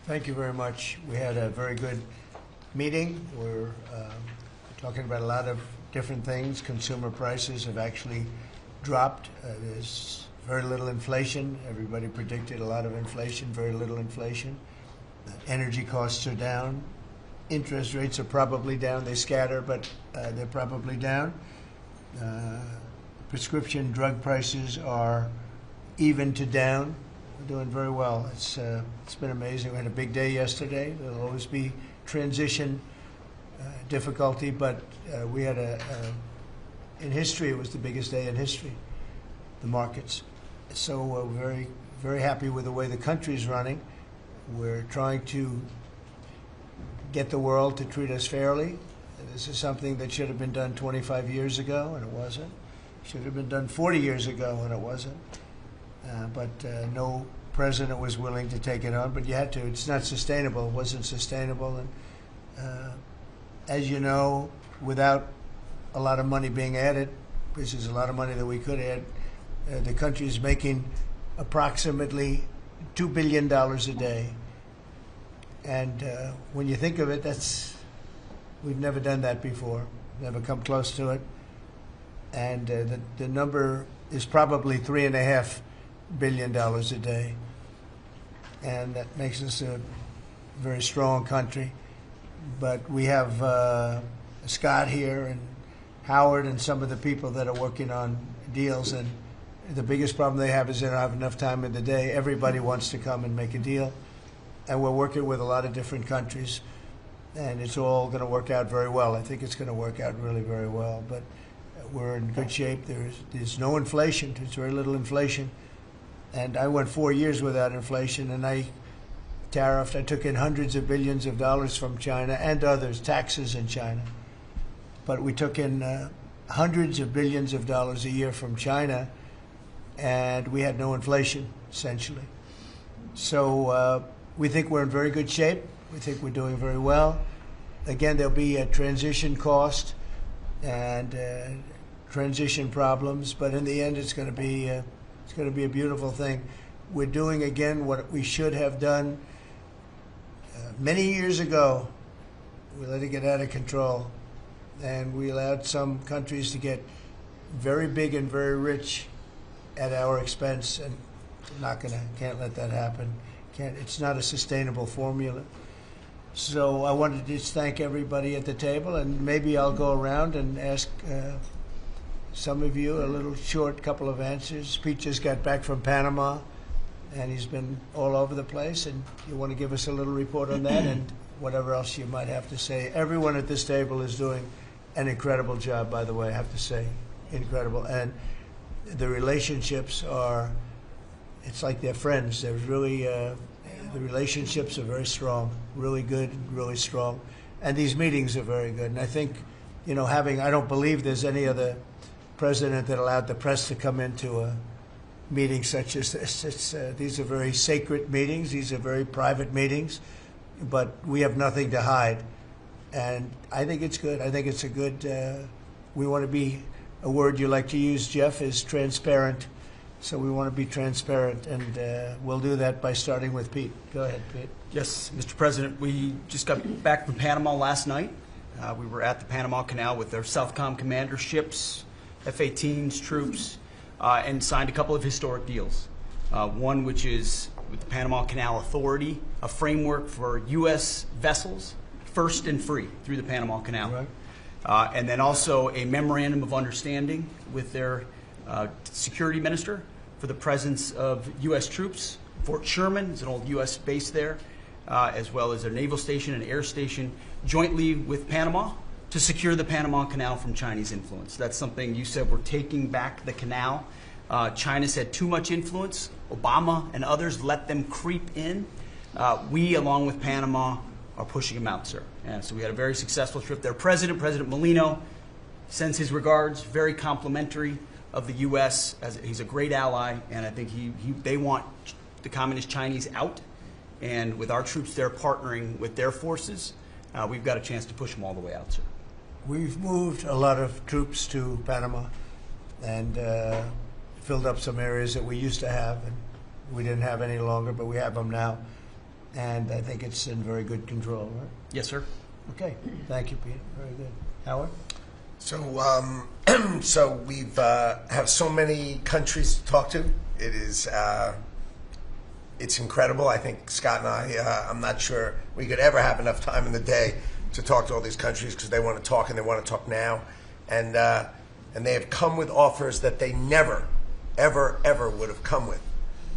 Thank you very much. We had a very good meeting. We're talking about a lot of different things. Consumer prices have actually dropped. There's very little inflation. Everybody predicted a lot of inflation, very little inflation. Energy costs are down. Interest rates are probably down. They scatter, but they're probably down. Prescription drug prices are even to down. We're doing very well. It's been amazing. We had a big day yesterday. There'll always be transition difficulty, but we had in history, it was the biggest day in history, the markets. So we're very, very happy with the way the country's running. We're trying to get the world to treat us fairly. This is something that should have been done 25 years ago, and it wasn't. Should have been done 40 years ago, and it wasn't. But no president was willing to take it on, but you had to. It's not sustainable. It wasn't sustainable. And as you know, without a lot of money being added, which is a lot of money that we could add, the country is making approximately $2 billion a day. And when you think of it, we've never done that before, never come close to it. And the number is probably $3.5 billion a day. And that makes us a very strong country. But we have Scott here and Howard and some of the people that are working on deals. And the biggest problem they have is they don't have enough time in the day. Everybody wants to come and make a deal. And we're working with a lot of different countries. And it's all going to work out very well. I think it's going to work out really very well. But we're in good shape. There's no inflation. There's very little inflation. And I went 4 years without inflation, and I took in hundreds of billions of dollars from China and others, taxes in China. But we took in hundreds of billions of dollars a year from China, and we had no inflation, essentially. So we think we're in very good shape. We think we're doing very well. Again, there'll be a transition cost and transition problems, but in the end, it's going to be a beautiful thing. We're doing again what we should have done many years ago. We let it get out of control, and we allowed some countries to get very big and very rich at our expense, and can't let that happen. It's not a sustainable formula. So I wanted to just thank everybody at the table, and maybe I'll go around and ask some of you a little short couple of answers. Pete just got back from Panama, and he's been all over the place, and you want to give us a little report on that and whatever else you might have to say. Everyone at this table is doing an incredible job, by the way, I have to say, incredible. And the relationships it's like they're friends. They're really, the relationships are very strong, really good, really strong. And these meetings are very good. And I think, I don't believe there's any other president that allowed the press to come into a meeting such as this. These are very sacred meetings. These are very private meetings. But we have nothing to hide. And I think it's good. I think it's a good, we want to be, a word you like to use, Jeff, is transparent. So we want to be transparent, and we'll do that by starting with Pete. Go ahead, Pete. Yes, Mr. President, we just got back from Panama last night. We were at the Panama Canal with our Southcom commander ships, F-18s, troops, and signed a couple of historic deals. One which is with the Panama Canal Authority, a framework for U.S. vessels, first and free through the Panama Canal. Right. And then also a memorandum of understanding with their security minister for the presence of U.S. troops. Fort Sherman is an old U.S. base there, as well as their naval station and air station, jointly with Panama to secure the Panama Canal from Chinese influence. That's something you said, we're taking back the canal. China's had too much influence. Obama and others let them creep in. We, along with Panama, are pushing them out, sir. And so we had a very successful trip there. President Molino, sends his regards, very complimentary of the U.S. as he's a great ally, and I think they want the Communist Chinese out, and with our troops there partnering with their forces, we've got a chance to push them all the way out, sir. We've moved a lot of troops to Panama and filled up some areas that we used to have, and we didn't have any longer, but we have them now. and I think it's in very good control, right? Yes, sir. Okay, thank you, Peter. Very good. Howard? So, so we've have so many countries to talk to. It is, it's incredible. I think Scott and I, I'm not sure we could ever have enough time in the day to talk to all these countries because they want to talk and they want to talk now, and they have come with offers that they never, ever would have come with,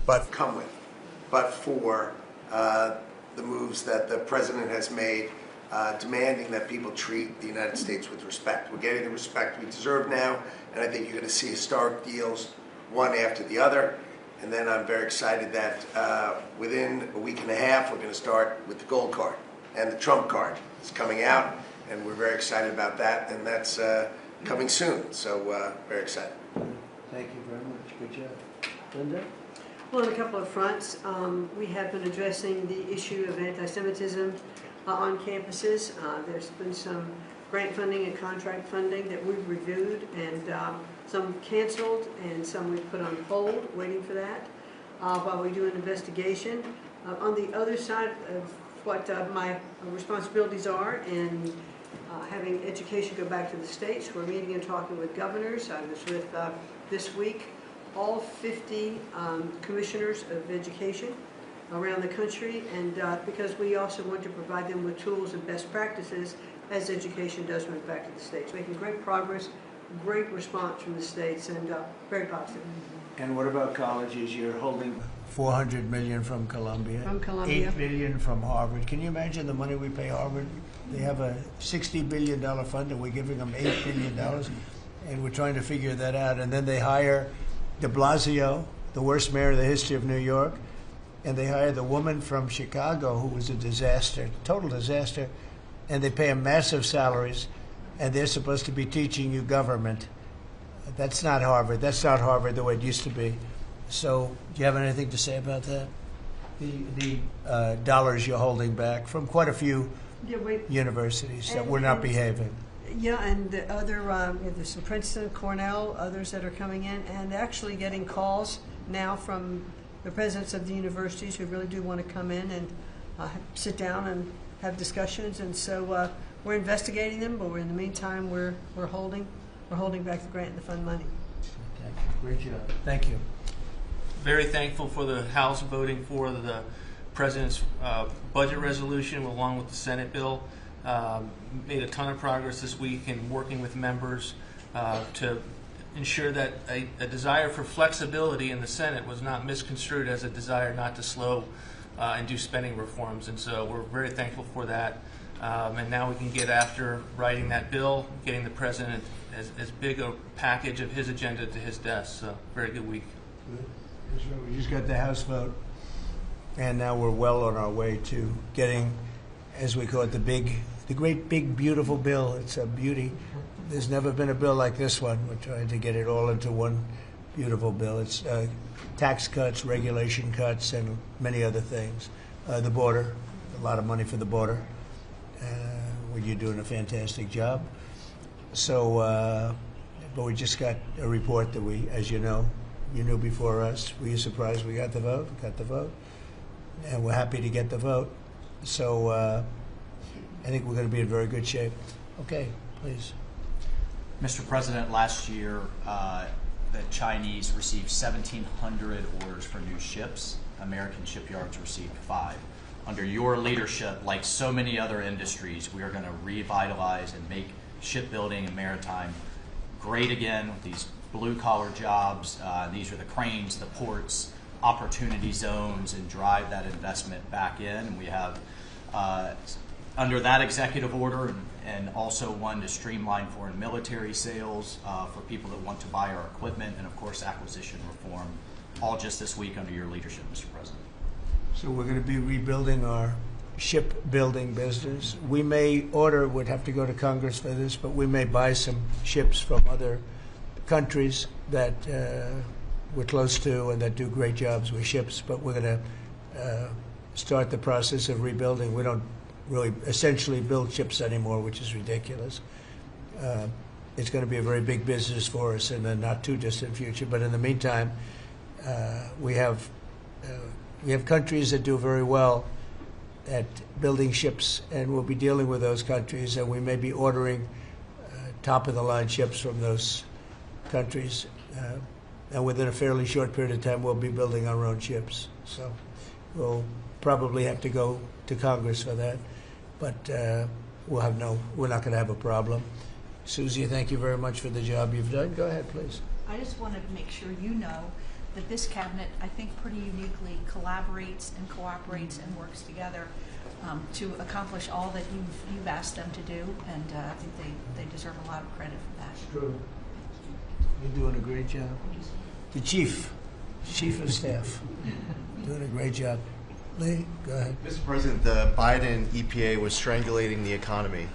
but for the moves that the president has made. Demanding that people treat the United States with respect. We're getting the respect we deserve now, and I think you're going to see historic deals, one after the other. And then I'm very excited that within a week and a half, we're going to start with the gold card, and the Trump card is coming out, and we're very excited about that, and that's coming soon. So very excited. Thank you very much. Good job. Linda? Well, on a couple of fronts, we have been addressing the issue of anti-Semitism on campuses. There's been some grant funding and contract funding that we've reviewed, and some canceled and some we've put on hold, waiting for that, while we do an investigation. On the other side of what my responsibilities are in having education go back to the states, we're meeting and talking with governors. I was with, this week, all 50 commissioners of education around the country, and because we also want to provide them with tools and best practices as education does move back to the states. Making great progress, great response from the states, and very positive. And what about colleges? You're holding $400 million from Columbia. From Columbia. $8 billion from Harvard. Can you imagine the money we pay Harvard? They have a $60 billion fund, and we're giving them $8 billion, and we're trying to figure that out. And then they hire de Blasio, the worst mayor in the history of New York, and they hire the woman from Chicago who was a disaster, total disaster, and they pay them massive salaries, and they're supposed to be teaching you government. That's not Harvard. That's not Harvard the way it used to be. So do you have anything to say about that? The dollars you're holding back from quite a few universities that were not behaving. Yeah, and the other, there's some Princeton, Cornell, others that are coming in, and actually getting calls now from the presidents of the universities who really do want to come in and sit down and have discussions. And so we're investigating them, but in the meantime, we're holding back the grant and the fund money. Great job. Thank you. Very thankful for the House voting for the President's budget resolution along with the Senate bill. Made a ton of progress this week in working with members to ensure that a desire for flexibility in the Senate was not misconstrued as a desire not to slow and do spending reforms. And so we're very thankful for that. And now we can get after writing that bill, getting the President as big a package of his agenda to his desk. So very good week. We just got the House vote, and now we're well on our way to getting, as we call it, the great big beautiful bill. It's a beauty. There's never been a bill like this one. We're trying to get it all into one beautiful bill. It's tax cuts, regulation cuts, and many other things. The border, a lot of money for the border. Well, you're doing a fantastic job. So, but we just got a report that we, as you know, you knew before us. Were you surprised we got the vote? We got the vote. And we're happy to get the vote. So I think we're going to be in very good shape. Okay, please. Mr. President, last year the Chinese received 1,700 orders for new ships. American shipyards received 5. Under your leadership, like so many other industries, we are going to revitalize and make shipbuilding and maritime great again with these blue-collar jobs. These are the cranes, the ports, opportunity zones, and drive that investment back in. And we have, under that executive order, and also one to streamline foreign military sales for people that want to buy our equipment, and of course acquisition reform, all just this week under your leadership, Mr. President. So we're going to be rebuilding our shipbuilding business. We may order, would have to go to Congress for this, but we may buy some ships from other countries that we're close to and that do great jobs with ships, but we're going to start the process of rebuilding. We don't really essentially build ships anymore, which is ridiculous. It's going to be a very big business for us in the not too distant future, but in the meantime, we have countries that do very well at building ships, and we'll be dealing with those countries, and we may be ordering top-of-the-line ships from those countries. And within a fairly short period of time, we'll be building our own ships. So we'll probably have to go to Congress for that, but we're not going to have a problem. Susie, thank you very much for the job you've done. Go ahead, please. I just wanted to make sure you know that this cabinet, I think, pretty uniquely collaborates and cooperates and works together to accomplish all that you've asked them to do, and I think they deserve a lot of credit for that. It's true. You're doing a great job. The chief of staff, doing a great job. Lee, go ahead. Mr. President, the Biden EPA was strangulating the economy.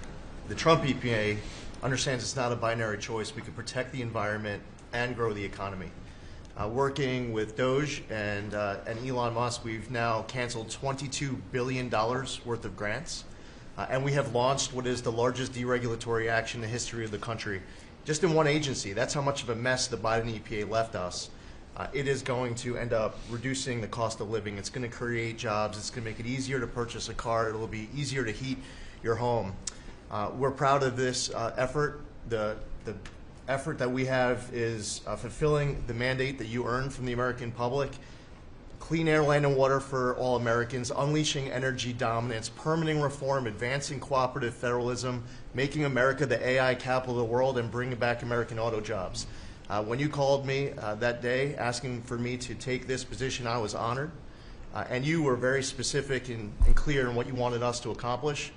The Trump EPA understands it's not a binary choice. We can protect the environment and grow the economy. Working with Doge and Elon Musk, we've now canceled $22 billion worth of grants, and we have launched what is the largest deregulatory action in the history of the country. Just in one agency. That's how much of a mess the Biden EPA left us. It is going to end up reducing the cost of living. It's going to create jobs. It's going to make it easier to purchase a car. It will be easier to heat your home. We're proud of this effort. The effort that we have is fulfilling the mandate that you earned from the American public. Clean air, land, and water for all Americans, unleashing energy dominance, permitting reform, advancing cooperative federalism, making America the AI capital of the world, and bringing back American auto jobs. When you called me that day asking for me to take this position, I was honored. And you were very specific and clear in what you wanted us to accomplish.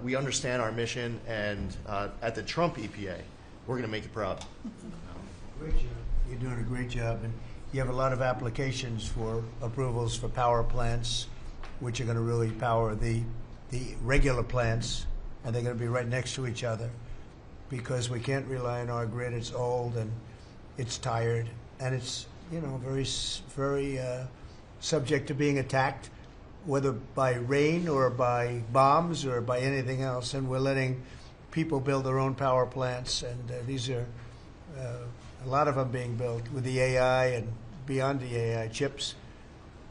We understand our mission, and at the Trump EPA, we're going to make you proud. Great job. You're doing a great job. And you have a lot of applications for approvals for power plants, which are going to really power the regular plants, and they're going to be right next to each other because we can't rely on our grid. It's old and it's tired, and it's very subject to being attacked, whether by rain or by bombs or by anything else. And we're letting people build their own power plants, and these are a lot of them being built with the AI and beyond the AI chips,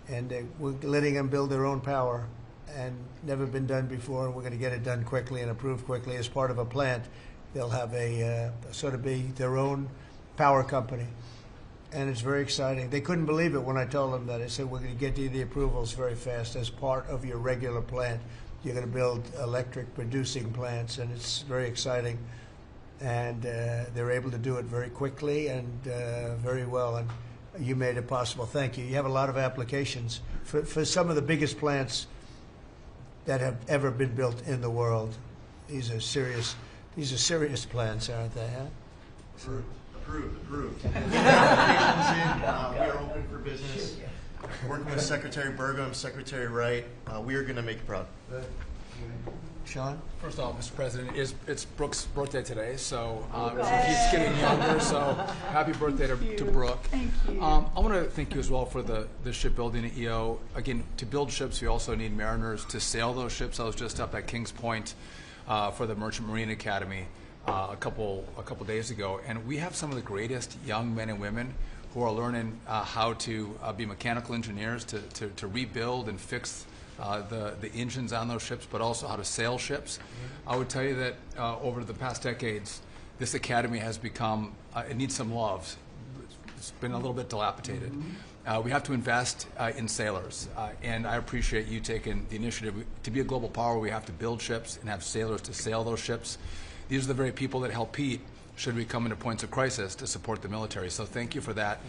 and we're letting them build their own power, and never been done before, and we're going to get it done quickly and approved quickly as part of a plant. They'll have a sort of be their own power company, and it's very exciting. They couldn't believe it when I told them that. I said, we're going to get you the approvals very fast as part of your regular plant. You're going to build electric producing plants, and it's very exciting. And they're able to do it very quickly and very well, and you made it possible. Thank you. You have a lot of applications for some of the biggest plants that have ever been built in the world. These are serious plants, aren't they? Huh? Approved. We are open for business. Working with Secretary Burgum, Secretary Wright, we are going to make you proud. Sean? First off, Mr. President, it's Brooke's birthday today, so she keeps getting younger, so happy birthday to Brooke. Thank you. I want to thank you as well for the shipbuilding at EO. Again, to build ships, we also need mariners to sail those ships. I was just up at Kings Point for the Merchant Marine Academy a couple days ago, and we have some of the greatest young men and women who are learning how to be mechanical engineers, to rebuild and fix the engines on those ships, but also how to sail ships. I would tell you that over the past decades, this academy has become, it needs some love. It's been a little bit dilapidated. We have to invest in sailors, and I appreciate you taking the initiative. To be a global power, we have to build ships and have sailors to sail those ships. These are the very people that help Pete should we come into points of crisis to support the military. So thank you for that.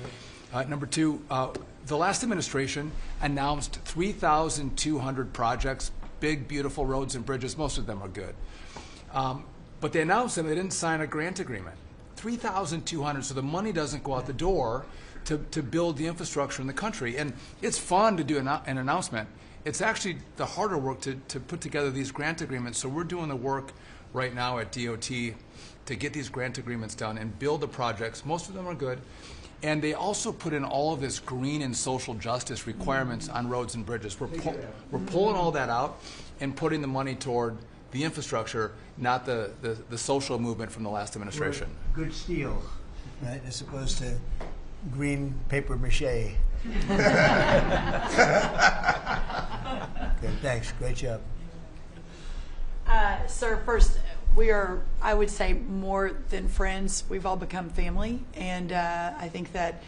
Number two, the last administration announced 3,200 projects, big, beautiful roads and bridges. Most of them are good. But they announced them, they didn't sign a grant agreement. 3,200, so the money doesn't go out the door to build the infrastructure in the country. And it's fun to do an announcement. It's actually the harder work to put together these grant agreements. So we're doing the work right now at DOT to get these grant agreements done and build the projects. Most of them are good. And they also put in all of this green and social justice requirements on roads and bridges. We're pulling all that out and putting the money toward the infrastructure, not the social movement from the last administration. Good steel, right, as opposed to green paper mache. Okay, Thanks. Great job. Sir, first, we are, I would say, more than friends. We've all become family. And I think that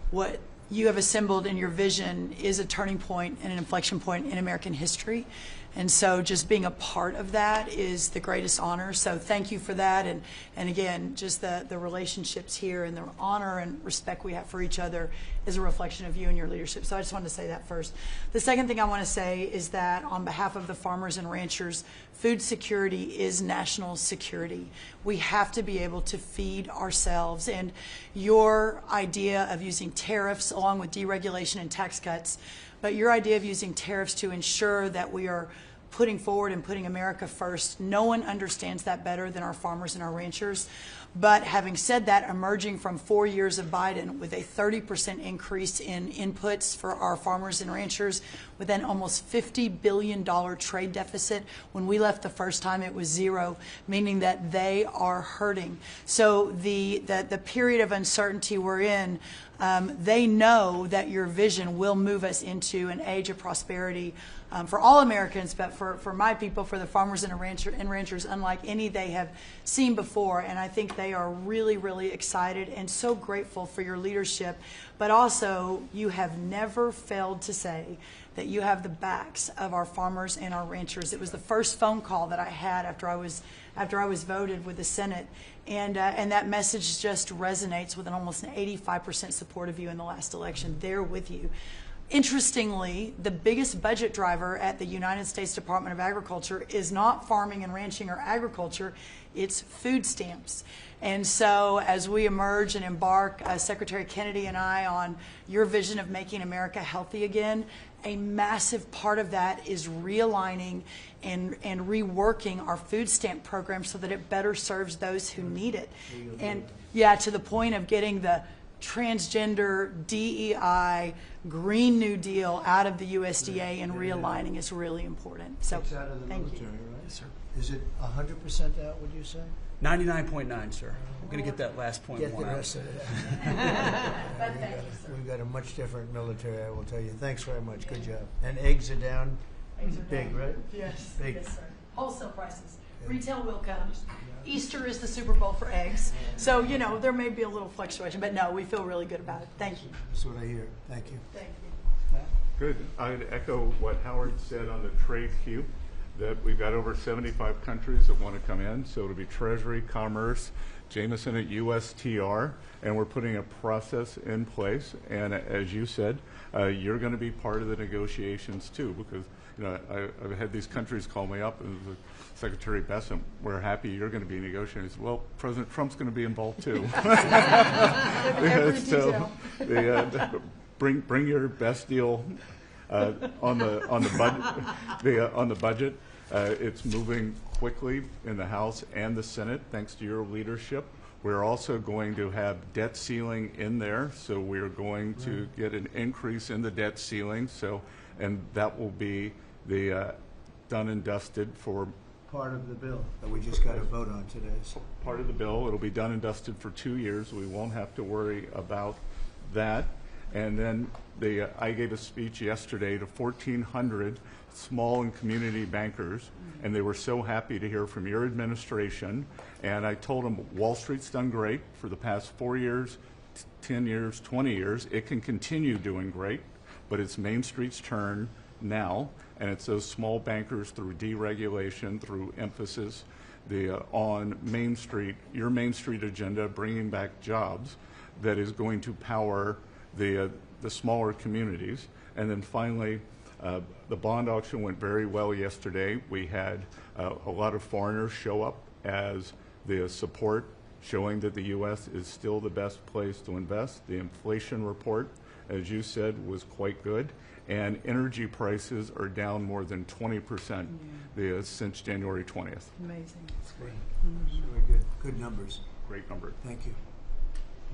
what you have assembled in your vision is a turning point and an inflection point in American history. And so just being a part of that is the greatest honor. So thank you for that. And again, just the relationships here and the honor and respect we have for each other is a reflection of you and your leadership. So I just wanted to say that first. The second thing I want to say is that on behalf of the farmers and ranchers, food security is national security. We have to be able to feed ourselves. And your idea of using tariffs along with deregulation and tax cuts, but your idea of using tariffs to ensure that we are putting forward and putting America first, no one understands that better than our farmers and our ranchers. But having said that, emerging from 4 years of Biden with a 30% increase in inputs for our farmers and ranchers, with an almost $50 billion trade deficit. When we left the first time, it was zero, meaning that they are hurting. So the period of uncertainty we're in, they know that your vision will move us into an age of prosperity for all Americans, but for my people, for the farmers and ranchers, unlike any they have seen before. And I think they are really, really excited and so grateful for your leadership. But also, you have never failed to say that you have the backs of our farmers and our ranchers. It was the first phone call that I had after I was voted with the Senate, and that message just resonates with an almost an 85% support of you in the last election. They're with you. Interestingly, the biggest budget driver at the United States Department of Agriculture is not farming and ranching or agriculture, it's food stamps. And so as we emerge and embark, Secretary Kennedy and I, on your vision of making America healthy again, a massive part of that is realigning and reworking our food stamp program so that it better serves those who need it. And yeah, to the point of getting the transgender, DEI, Green New Deal out of the USDA and realigning is really important. So It's out of the thank military, you. right? Yes, sir. Is it 100% out, would you say? 99.9, sir. We're going to get that last point Get the one out. rest of it. But thank you, sir. We've got a much different military, I will tell you. Thanks very much. Good job. And eggs are down. Eggs are Big, down. right? Yes, Big. yes, sir. Wholesale prices. Retail will come. Easter is the Super Bowl for eggs. So, you know, there may be a little fluctuation, but no, we feel really good about it. Thank you. That's what I hear. Thank you. Thank you. Good. I'd echo what Howard said on the trade queue, that we've got over 75 countries that want to come in. So it'll be Treasury, Commerce, Jameson at USTR, and we're putting a process in place. And as you said, you're going to be part of the negotiations too, because you know I've had these countries call me up and Secretary Bessent, we're happy you're going to be negotiating. I said, well, President Trump's going to be involved too. Every So detail. bring your best deal on the budget. It's moving quickly in the House and the Senate, thanks to your leadership. We're also going to have debt ceiling in there, so we're going to get an increase in the debt ceiling. So, and that will be the done and dusted for Part of the bill that we just got to vote on today. So. part of the bill. It'll be done and dusted for 2 years. We won't have to worry about that. And then I gave a speech yesterday to 1,400 small and community bankers, and they were so happy to hear from your administration. And I told them Wall Street's done great for the past 4 years, 10 years, 20 years. It can continue doing great, but it's Main Street's turn now, and it's those small bankers through deregulation, through emphasis on Main Street, your Main Street agenda, bringing back jobs, that is going to power the smaller communities. And then finally, the bond auction went very well yesterday. We had a lot of foreigners show up as the support, showing that the U.S. is still the best place to invest. The inflation report, as you said, was quite good. And energy prices are down more than 20% since January 20th. Amazing. That's great. Very good. Good numbers. Great number. Thank you.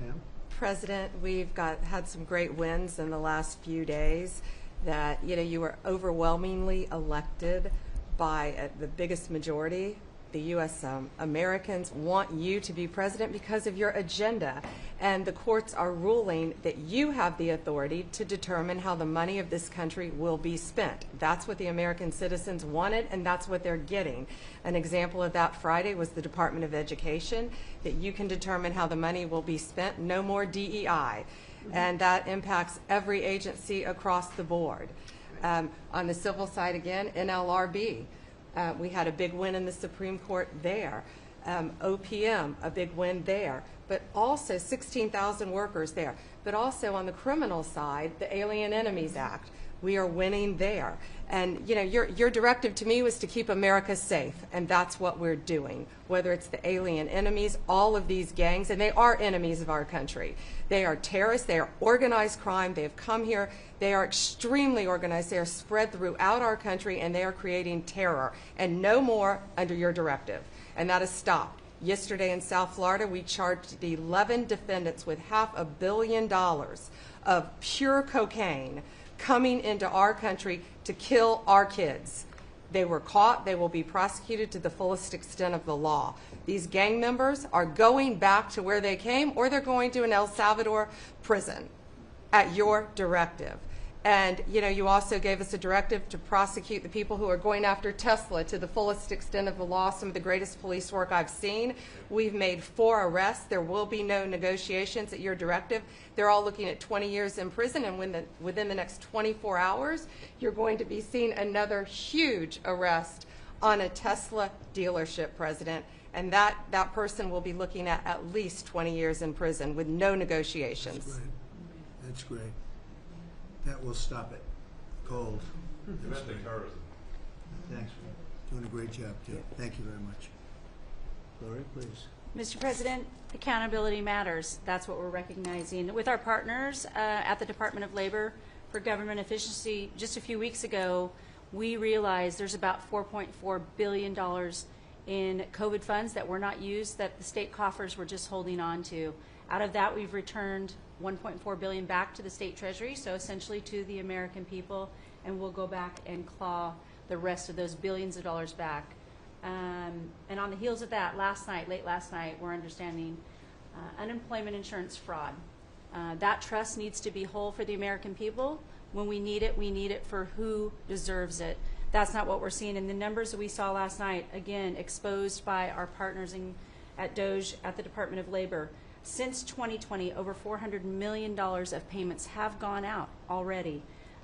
Pam? President, we've had some great wins in the last few days. You were overwhelmingly elected by the biggest majority the U.S. Americans want you to be president because of your agenda. And the courts are ruling that you have the authority to determine how the money of this country will be spent. That's what the American citizens wanted, and that's what they're getting. An example of that Friday was the Department of Education, that you can determine how the money will be spent. No more DEI. And that impacts every agency across the board. On the civil side again, NLRB. We had a big win in the Supreme Court there. OPM, a big win there. But also 16,000 workers there. But also on the criminal side, the Alien Enemies Act. We are winning there. And you know, your directive to me was to keep America safe, and that's what we're doing. Whether it's the alien enemies, all of these gangs, and they are enemies of our country. They are terrorists, they are organized crime, they have come here, they are extremely organized, they are spread throughout our country, and they are creating terror. And no more under your directive. And that has stopped. Yesterday in South Florida, we charged the 11 defendants with $500 million of pure cocaine coming into our country to kill our kids. They were caught. They will be prosecuted to the fullest extent of the law. These gang members are going back to where they came, or they're going to an El Salvador prison at your directive. And you know, you also gave us a directive to prosecute the people who are going after Tesla to the fullest extent of the law, some of the greatest police work I've seen. We've made 4 arrests. There will be no negotiations at your directive. They're all looking at 20 years in prison, and within the next 24 hours, you're going to be seeing another huge arrest on a Tesla dealership, President. And that person will be looking at least 20 years in prison with no negotiations. That's great. That's great. That will stop it. Cold. Domestic terrorism. Thanks. Doing a great job, too. Thank you very much. Gloria, please. Mr. President, accountability matters. That's what we're recognizing. With our partners at the Department of Labor for Government Efficiency, just a few weeks ago, we realized there's about $4.4 billion in COVID funds that were not used, that the state coffers were just holding on to. Out of that, we've returned $1.4 billion back to the state treasury, so essentially to the American people, and we'll go back and claw the rest of those billions of dollars back. And on the heels of that, late last night, we're understanding unemployment insurance fraud. That trust needs to be whole for the American people. When we need it for who deserves it. That's not what we're seeing. And the numbers that we saw last night, again, exposed by our partners at DOJ, at the Department of Labor. Since 2020, over $400 million of payments have gone out already.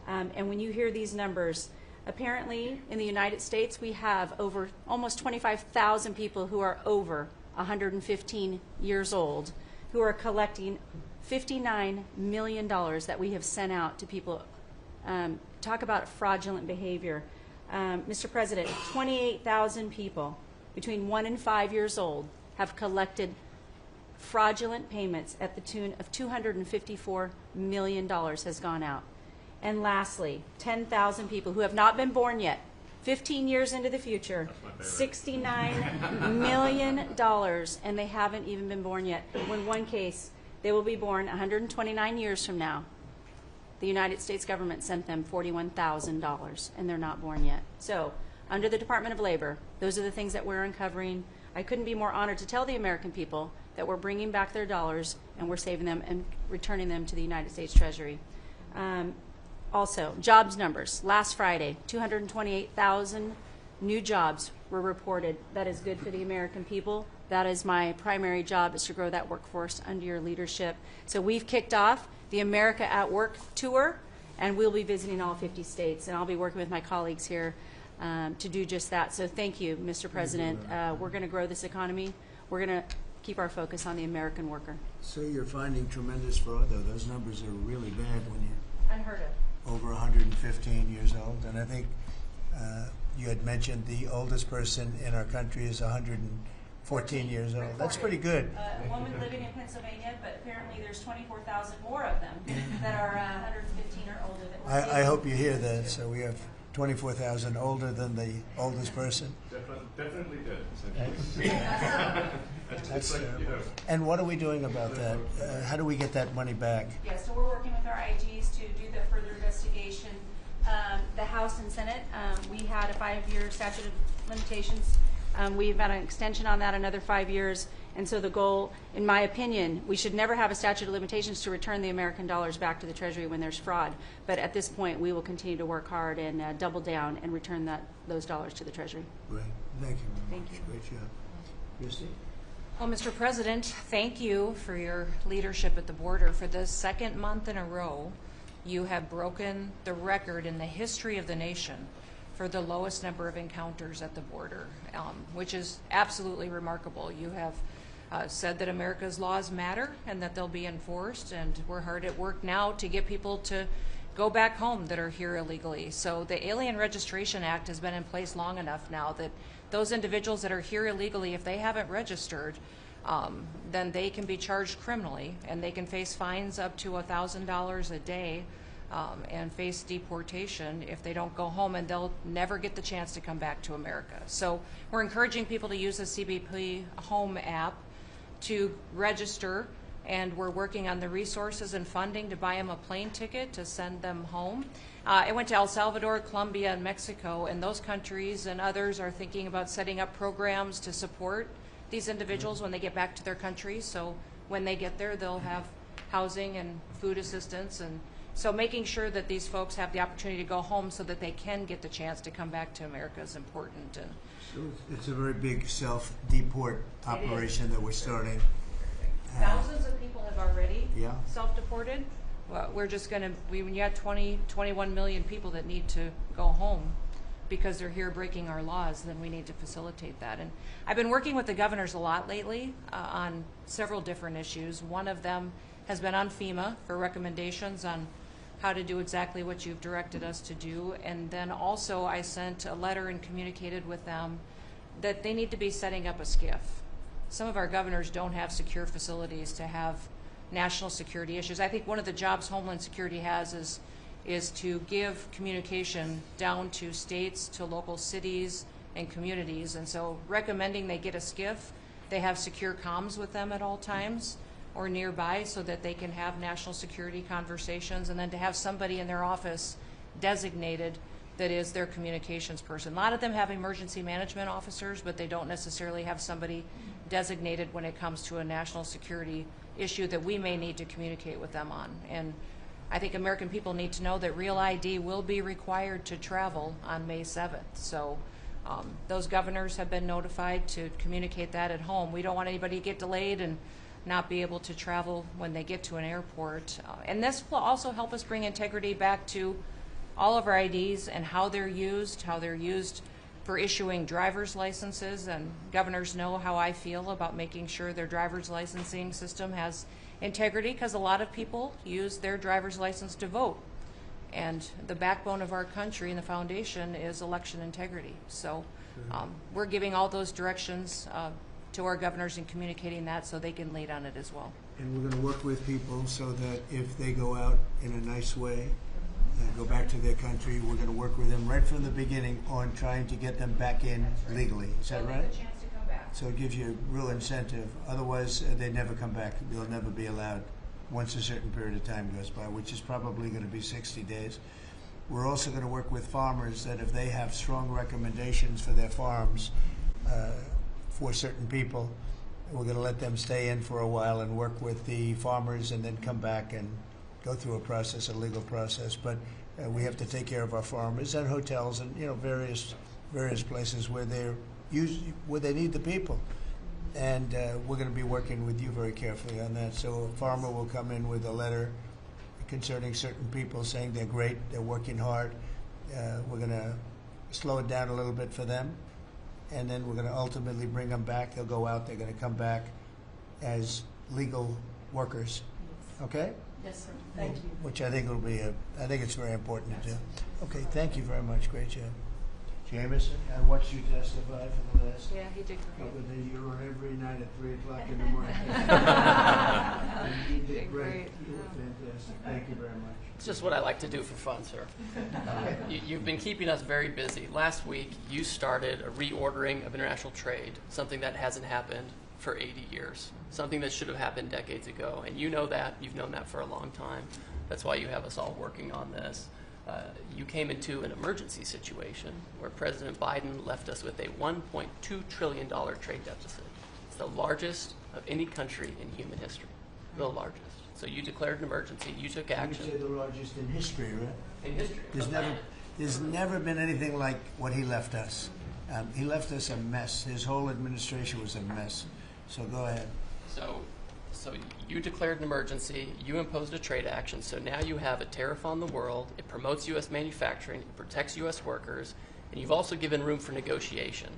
And when you hear these numbers, apparently in the United States, we have over almost 25,000 people who are over 115 years old who are collecting $59 million that we have sent out to people. Talk about fraudulent behavior. Mr. President, 28,000 people between 1 and 5 years old have collected fraudulent payments at the tune of $254 million has gone out. And lastly, 10,000 people who have not been born yet, 15 years into the future, $69 million, and they haven't even been born yet. In one case, they will be born 129 years from now. The United States government sent them $41,000, and they're not born yet. So, under the Department of Labor, those are the things that we're uncovering. I couldn't be more honored to tell the American people that we're bringing back their dollars and we're saving them and returning them to the United States Treasury. Also, jobs numbers. Last Friday, 228,000 new jobs were reported. That is good for the American people. That is my primary job, is to grow that workforce under your leadership. So we've kicked off the America at Work tour, and we'll be visiting all 50 states, and I'll be working with my colleagues here to do just that. So thank you, Mr. President. We're going to grow this economy. We're going to keep our focus on the American worker. So you're finding tremendous fraud, though. Those numbers are really bad when you're Unheard of. over 115 years old. And I think you had mentioned the oldest person in our country is 114 years old. That's pretty good. A woman living in Pennsylvania, but apparently there's 24,000 more of them that are 115 or older. That I hope you hear that. So we have 24,000 older than the oldest person. Definitely good. That's terrible. And what are we doing about that? How do we get that money back? Yeah, so we're working with our IGs to do the further investigation. The House and Senate, we had a 5-year statute of limitations We've had an extension on that another 5 years. And so the goal, in my opinion, we should never have a statute of limitations to return the American dollars back to the Treasury when there's fraud. But at this point, we will continue to work hard and double down and return those dollars to the Treasury. Great. Thank you. Thank you. Great job. Christy? Well, Mr. President, thank you for your leadership at the border. For the second month in a row, you have broken the record in the history of the nation for the lowest number of encounters at the border, which is absolutely remarkable. You have said that America's laws matter and that they'll be enforced, and we're hard at work now to get people to go back home that are here illegally. So the Alien Registration Act has been in place long enough now that those individuals that are here illegally, if they haven't registered, then they can be charged criminally, and they can face fines up to $1,000 a day and face deportation if they don't go home, and they'll never get the chance to come back to America. So we're encouraging people to use the CBP Home app to register, and we're working on the resources and funding to buy them a plane ticket to send them home. I went to El Salvador, Colombia, and Mexico, and those countries and others are thinking about setting up programs to support these individuals when they get back to their countries. So when they get there, they'll have housing and food assistance, and so making sure that these folks have the opportunity to go home so that they can get the chance to come back to America is important. And So it's a very big self-deport operation that we're starting. thousands of people have already Yeah. self-deported. Well, we're just going to, when you have 21 million people that need to go home because they're here breaking our laws, then we need to facilitate that. And I've been working with the governors a lot lately on several different issues. One of them has been on FEMA for recommendations on how to do exactly what you've directed us to do. And then also I sent a letter and communicated with them that they need to be setting up a SCIF. Some of our governors don't have secure facilities to have national security issues. I think one of the jobs Homeland Security has is to give communication down to states, to local cities and communities. And so recommending they get a SCIF, they have secure comms with them at all times or nearby so that they can have national security conversations, and then to have somebody in their office designated that is their communications person. A lot of them have emergency management officers, but they don't necessarily have somebody designated when it comes to a national security issue that we may need to communicate with them on. And I think American people need to know that Real ID will be required to travel on May 7th. So those governors have been notified to communicate that at home. We don't want anybody to get delayed and not be able to travel when they get to an airport. And this will also help us bring integrity back to all of our IDs and how they're used for issuing driver's licenses. And governors know how I feel about making sure their driver's licensing system has integrity, because a lot of people use their driver's license to vote. And the backbone of our country and the foundation is election integrity. So we're giving all those directions to our governors and communicating that so they can lead on it as well. And we're going to work with people so that if they go out in a nice way and go back to their country, we're going to work with them right from the beginning on trying to get them back in legally. Is that right? A chance to come back. So it gives you a real incentive. Otherwise, they never come back. They'll never be allowed once a certain period of time goes by, which is probably going to be 60 days. We're also going to work with farmers that if they have strong recommendations for their farms for certain people, we're going to let them stay in for a while and work with the farmers and then come back and go through a process, a legal process. But we have to take care of our farmers and hotels and various places where they need the people. And we're going to be working with you very carefully on that. So a farmer will come in with a letter concerning certain people saying they're great, they're working hard. We're going to slow it down a little bit for them, and then we're going to ultimately bring them back. They'll go out, they're going to come back as legal workers. Okay? Yes, sir. Thank you. Which I think will be I think it's very important to do. Okay, thank you very much. Great job. Jameson, I watched you testify for the last Yeah, he did great. couple of days. You were on every night at 3 o'clock in the morning. You did great. You were fantastic. Thank you very much. It's just what I like to do for fun, sir. You've been keeping us very busy. Last week, you started a reordering of international trade, something that hasn't happened for 80 years, something that should have happened decades ago. And you know that. You've known that for a long time. That's why you have us all working on this. you came into an emergency situation where President Biden left us with a $1.2 trillion trade deficit. It's the largest of any country in human history, the largest. So you declared an emergency, you took action. You say the largest in history, right? In history. There's never been anything like what he left us. He left us a mess. His whole administration was a mess. So go ahead. So you declared an emergency, you imposed a trade action, so now you have a tariff on the world, it promotes U.S. manufacturing, it protects U.S. workers, and you've also given room for negotiation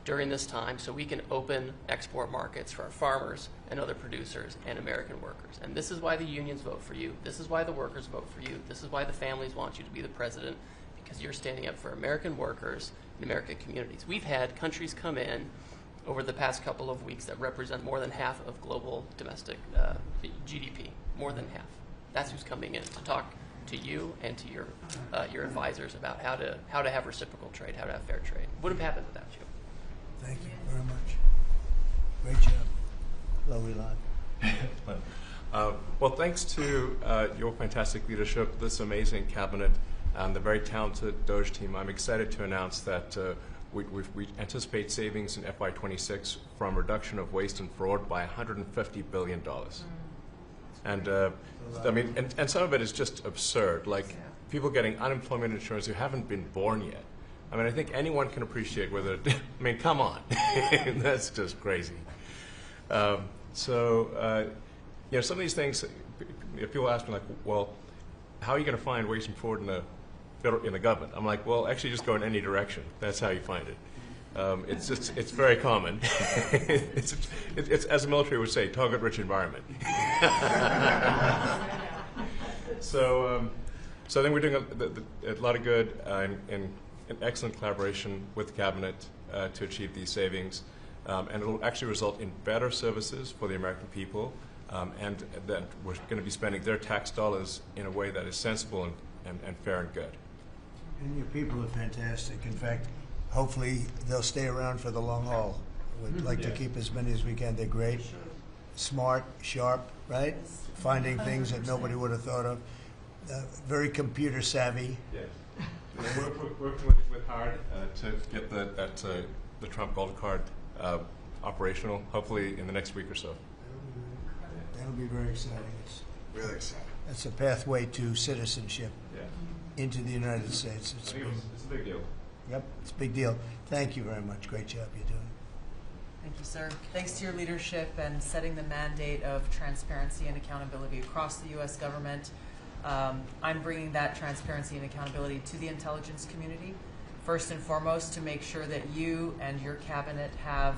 during this time so we can open export markets for our farmers and other producers and American workers. And this is why the unions vote for you, this is why the workers vote for you, this is why the families want you to be the president, because you're standing up for American workers and American communities. We've had countries come in over the past couple of weeks that represent more than half of global domestic GDP, more than half. That's who's coming in to talk to you and to your advisors about how to have reciprocal trade, how to have fair trade. Wouldn't have happened without you. Thank you very much. Great job. Lovely lot. Well, thanks to your fantastic leadership, this amazing cabinet, and the very talented Doge team, I'm excited to announce that we anticipate savings in FY26 from reduction of waste and fraud by $150 billion. And I mean, and some of it is just absurd, like people getting unemployment insurance who haven't been born yet. I mean, I think anyone can appreciate whether, I mean, come on, that's just crazy. You know, some of these things, people ask me like, well, how are you going to find waste and fraud in the government? I'm like, well, actually just go in any direction. That's how you find it. It's very common. it's as the military would say, target-rich environment. So I think we're doing a lot of good in excellent collaboration with the cabinet to achieve these savings, and it will actually result in better services for the American people, and that we're going to be spending their tax dollars in a way that is sensible and fair and good. And your people are fantastic. In fact, hopefully they'll stay around for the long haul. We'd like to keep as many as we can. They're great, smart, sharp, right? Finding things that nobody would have thought of. Very computer savvy. Yes. We're working with hard to get the Trump Gold Card operational, hopefully in the next week or so. That'll be very exciting. It's Really exciting. That's a pathway to citizenship into the United States. It's a big deal. Yep, it's a big deal. Thank you very much. Great job you're doing. Thank you, sir. Thanks to your leadership and setting the mandate of transparency and accountability across the U.S. government. I'm bringing that transparency and accountability to the intelligence community, first and foremost, to make sure that you and your cabinet have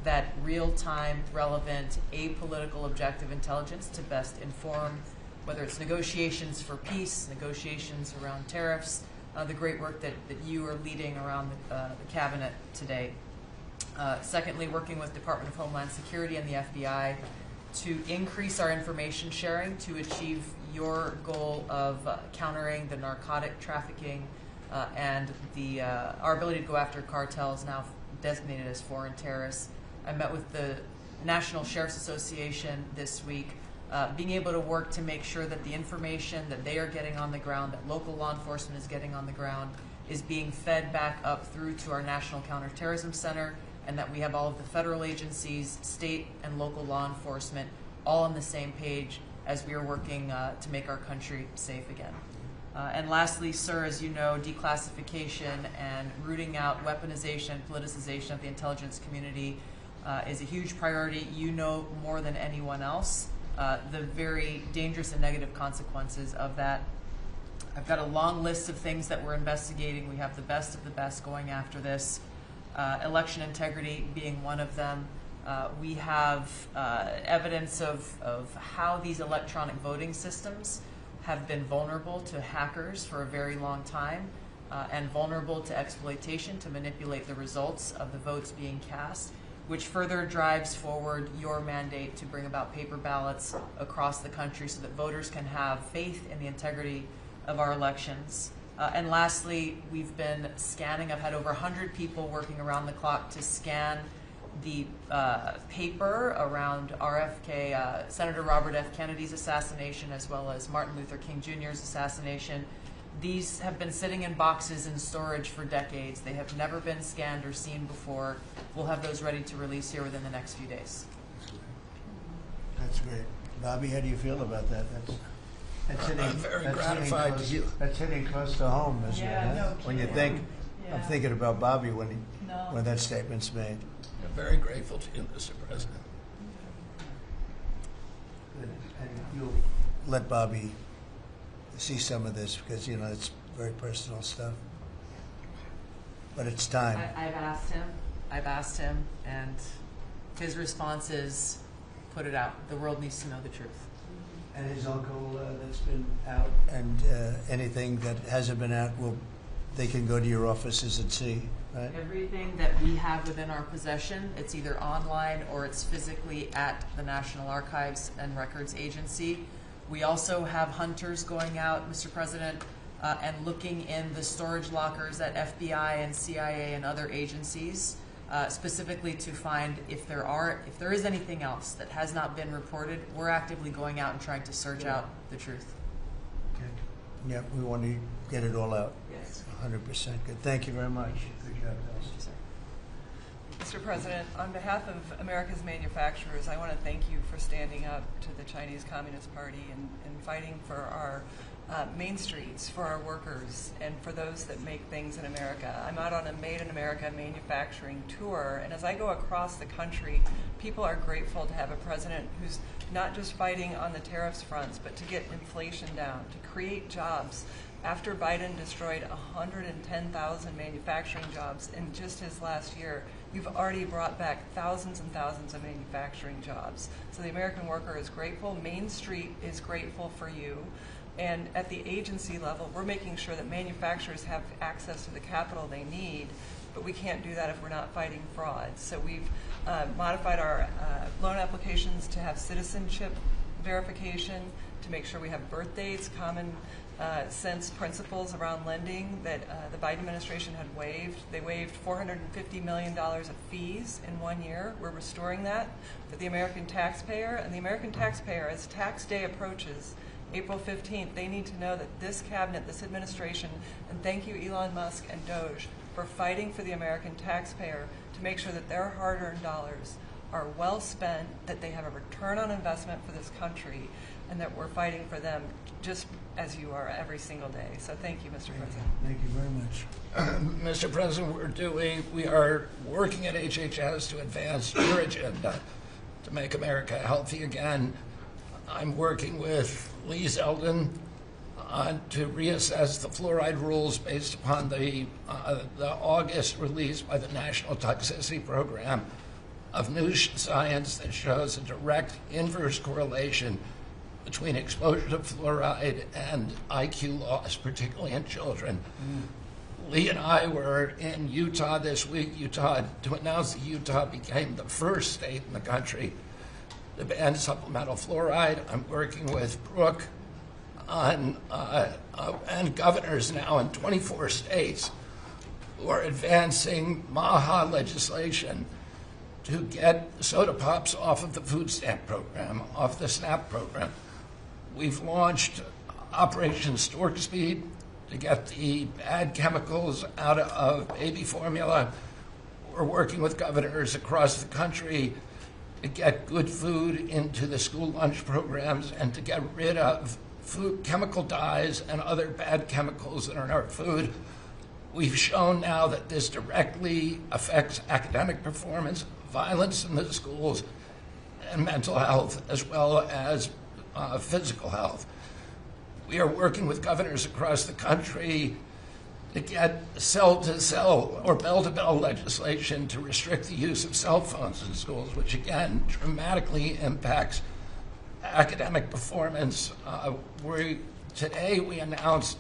that real-time, relevant, apolitical, objective intelligence to best inform whether it's negotiations for peace, negotiations around tariffs, the great work that you are leading around the cabinet today. Secondly, working with Department of Homeland Security and the FBI to increase our information sharing to achieve your goal of countering the narcotic trafficking and our ability to go after cartels now designated as foreign terrorists. I met with the National Sheriff's Association this week, being able to work to make sure that the information that they are getting on the ground, that local law enforcement is getting on the ground, is being fed back up through to our National Counterterrorism Center, and that we have all of the federal agencies, state and local law enforcement, all on the same page as we are working to make our country safe again. And lastly, sir, as you know, declassification and rooting out weaponization, politicization of the intelligence community is a huge priority. You know more than anyone else the very dangerous and negative consequences of that. I've got a long list of things that we're investigating. We have the best of the best going after this. Election integrity being one of them. We have evidence of how these electronic voting systems have been vulnerable to hackers for a very long time and vulnerable to exploitation to manipulate the results of the votes being cast, which further drives forward your mandate to bring about paper ballots across the country so that voters can have faith in the integrity of our elections. And lastly, we've been scanning. I've had over 100 people working around the clock to scan the paper around RFK, Senator Robert F. Kennedy's assassination, as well as Martin Luther King Jr.'s assassination, These have been sitting in boxes in storage for decades. They have never been scanned or seen before. We'll have those ready to release here within the next few days. That's great. Bobby, how do you feel about that? That's hitting, I'm very that's gratified hitting close, to hear. That's hitting close to home, isn't Yeah, it? no When you kidding. think, I'm thinking about Bobby when No. when that statement's made. I'm very grateful to you, Mr. President. And you'll let Bobby see some of this because, you know, it's very personal stuff. But it's time. I've asked him, and his response is, put it out. The world needs to know the truth. And his uncle that's been out, and anything that hasn't been out, they can go to your offices and see, right? Everything that we have within our possession, it's either online or it's physically at the National Archives and Records Agency. We also have hunters going out, Mr. President, and looking in the storage lockers at FBI and CIA and other agencies, specifically to find if there is anything else that has not been reported. We're actively going out and trying to search out the truth. Okay. Yeah, we want to get it all out. Yes. 100% good. Thank you very much. Good job, Elsie. Mr. President, on behalf of America's manufacturers, I want to thank you for standing up to the Chinese Communist Party and fighting for our main streets, for our workers, and for those that make things in America. I'm out on a Made in America manufacturing tour, and as I go across the country, people are grateful to have a president who's not just fighting on the tariffs fronts, but to get inflation down, to create jobs. After Biden destroyed 110,000 manufacturing jobs in just his last year, you've already brought back thousands and thousands of manufacturing jobs. So the American worker is grateful. Main Street is grateful for you. And at the agency level, we're making sure that manufacturers have access to the capital they need, but we can't do that if we're not fighting fraud. So we've modified our loan applications to have citizenship verification, to make sure we have birth dates, common sense principles around lending that the Biden administration had waived. They waived $450 million of fees in 1 year. We're restoring that for the American taxpayer. And the American taxpayer, as tax day approaches, April 15th, they need to know that this cabinet, this administration, and thank you Elon Musk and Doge for fighting for the American taxpayer to make sure that their hard-earned dollars are well spent, that they have a return on investment for this country, and that we're fighting for them just as you are every single day. So thank you, Mr. President. Thank you very much. Mr. President, we are working at HHS to advance your agenda to make America healthy again. I'm working with Lee Zeldin to reassess the fluoride rules based upon the August release by the National Toxicity Program of new science that shows a direct inverse correlation between exposure to fluoride and IQ loss, particularly in children. Lee and I were in Utah this week, to announce that Utah became the first state in the country to ban supplemental fluoride. I'm working with Brooke on, and governors now in 24 states who are advancing MAGA legislation to get soda pops off of the food stamp program, off the SNAP program. We've launched Operation Stork Speed to get the bad chemicals out of baby formula. We're working with governors across the country to get good food into the school lunch programs and to get rid of food chemical dyes and other bad chemicals that are in our food. We've shown now that this directly affects academic performance, violence in the schools, and mental health, as well as physical health. We are working with governors across the country to get cell-to-cell or bell-to-bell legislation to restrict the use of cell phones in schools, which again dramatically impacts academic performance. Today we announced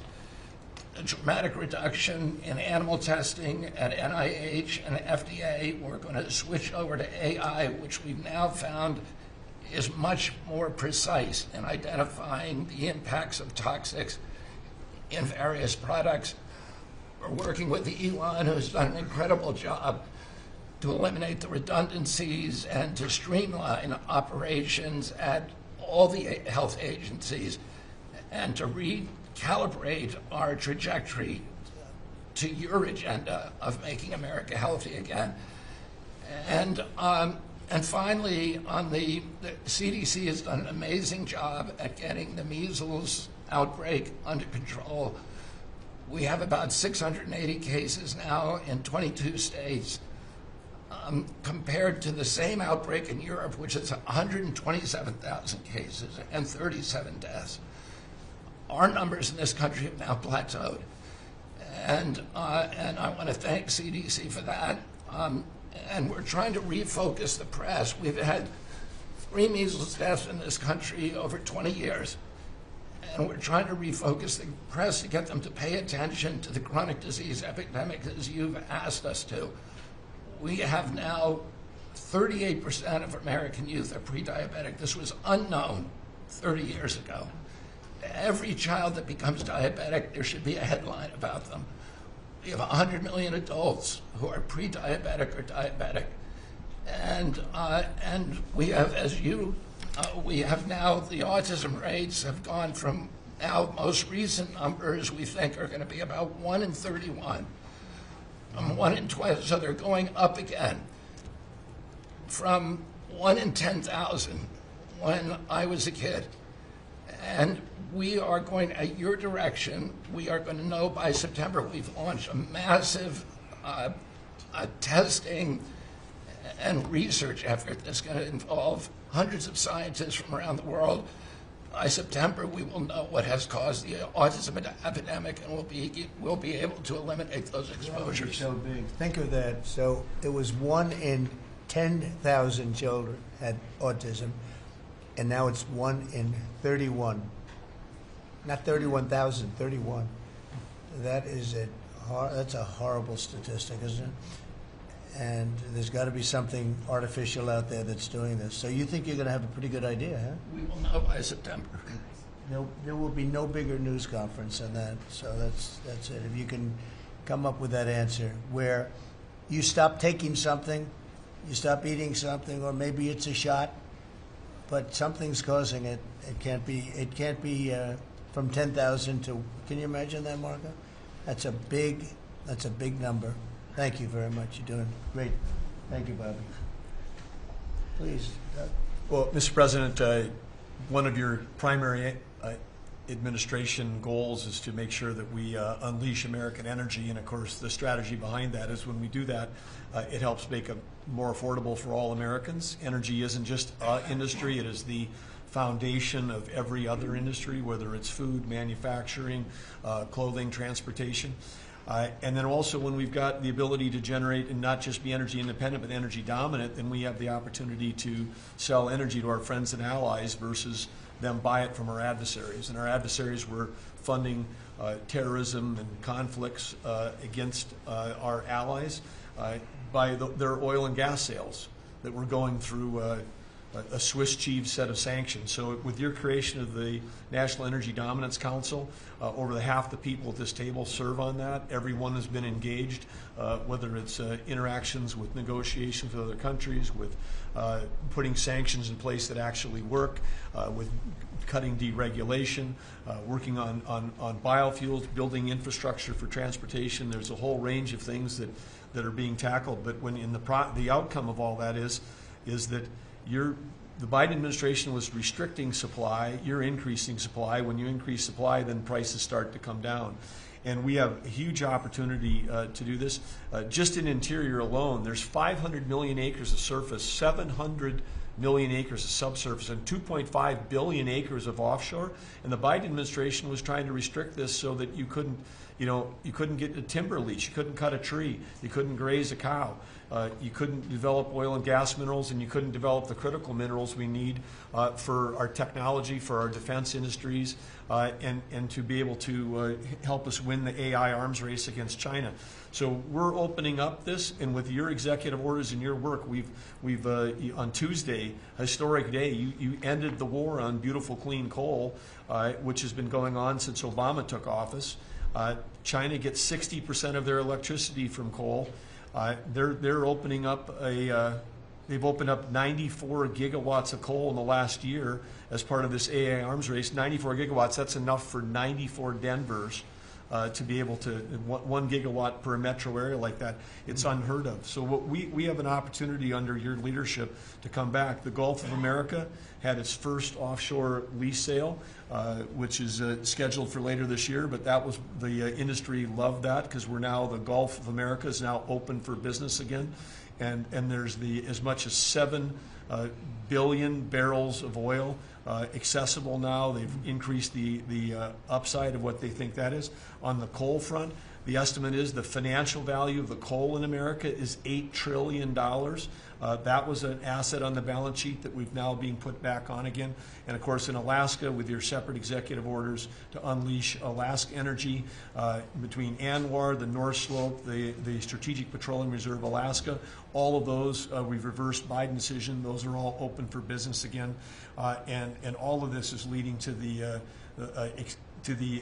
a dramatic reduction in animal testing at NIH and FDA. We're going to switch over to AI, which we've now found is much more precise in identifying the impacts of toxics in various products. We're working with Elon, who's done an incredible job to eliminate the redundancies and to streamline operations at all the health agencies and to calibrate our trajectory to your agenda of making America healthy again. And finally, on the CDC has done an amazing job at getting the measles outbreak under control. We have about 680 cases now in 22 states, compared to the same outbreak in Europe, which is 127,000 cases and 37 deaths. Our numbers in this country have now plateaued. And I want to thank CDC for that. And we're trying to refocus the press. We've had 3 measles deaths in this country over 20 years. And we're trying to refocus the press to get them to pay attention to the chronic disease epidemic as you've asked us to. We have now 38% of American youth are pre-diabetic. This was unknown 30 years ago. Every child that becomes diabetic, there should be a headline about them. We have 100 million adults who are pre-diabetic or diabetic. And we have, we have now, the autism rates have gone from now, most recent numbers we think are going to be about 1 in 31. 1 in 12, so they're going up again. From 1 in 10,000 when I was a kid. And we are going, at your direction, we are going to know by September. We've launched a massive testing and research effort that's going to involve hundreds of scientists from around the world. By September, we will know what has caused the autism epidemic, and we'll be able to eliminate those exposures. So big. Think of that. So it was 1 in 10,000 children had autism, and now it's 1 in 31. Not 31,000, 31. That's a horrible statistic, isn't it? And there's got to be something artificial out there that's doing this. So you think you're going to have a pretty good idea, huh? We will know by September. There will be no bigger news conference than that. So that's it. If you can come up with that answer where you stop taking something, you stop eating something, or maybe it's a shot, but something's causing it. It can't be from 10,000 to. Can you imagine that, Marco? That's a big number. Thank you very much. You're doing great. Thank you, Bobby. Please. Doug. Well, Mr. President, one of your primary administration goals is to make sure that we unleash American energy, and of course the strategy behind that is when we do that, it helps make it more affordable for all Americans. Energy isn't just industry, it is the foundation of every other industry, whether it's food, manufacturing, clothing, transportation. And then also when we've got the ability to generate and not just be energy independent but energy dominant, then we have the opportunity to sell energy to our friends and allies versus them buy it from our adversaries. And our adversaries were funding terrorism and conflicts against our allies by their oil and gas sales that were going through a Swiss cheese set of sanctions. So with your creation of the National Energy Dominance Council, over half the people at this table serve on that. Everyone has been engaged, whether it's interactions with negotiations with other countries, with putting sanctions in place that actually work, with cutting deregulation, working on biofuels, building infrastructure for transportation. There's a whole range of things that are being tackled. But when in the outcome of all that is that the Biden administration was restricting supply, you're increasing supply. When you increase supply, then prices start to come down. And we have a huge opportunity to do this. Just in interior alone, there's 500 million acres of surface, 700 million acres of subsurface, and 2.5 billion acres of offshore. And the Biden administration was trying to restrict this so that you couldn't get a timber lease, you couldn't cut a tree, you couldn't graze a cow. You couldn't develop oil and gas minerals, and you couldn't develop the critical minerals we need for our technology, for our defense industries, and to be able to help us win the AI arms race against China. So we're opening up this, and with your executive orders and your work, we've on Tuesday, historic day, you ended the war on beautiful clean coal, which has been going on since Obama took office. China gets 60% of their electricity from coal. They're opening up a They've opened up 94 gigawatts of coal in the last year as part of this AI arms race. 94 gigawatts, that's enough for 94 Denvers to be able to, 1 gigawatt per metro area like that. It's unheard of. So what we have an opportunity under your leadership to come back. The Gulf of America had its first offshore lease sale, which is scheduled for later this year, but that was, the industry loved that because we're now, the Gulf of America is now open for business again. And there's as much as 7 billion barrels of oil accessible now. They've increased the upside of what they think that is. On the coal front, the estimate is the financial value of the coal in America is $8 trillion. That was an asset on the balance sheet that we've now being put back on again. And of course in Alaska, with your separate executive orders to unleash Alaska energy between ANWR, the North Slope, the Strategic Petroleum Reserve Alaska, all of those, we've reversed Biden decision. Those are all open for business again. And all of this is leading to the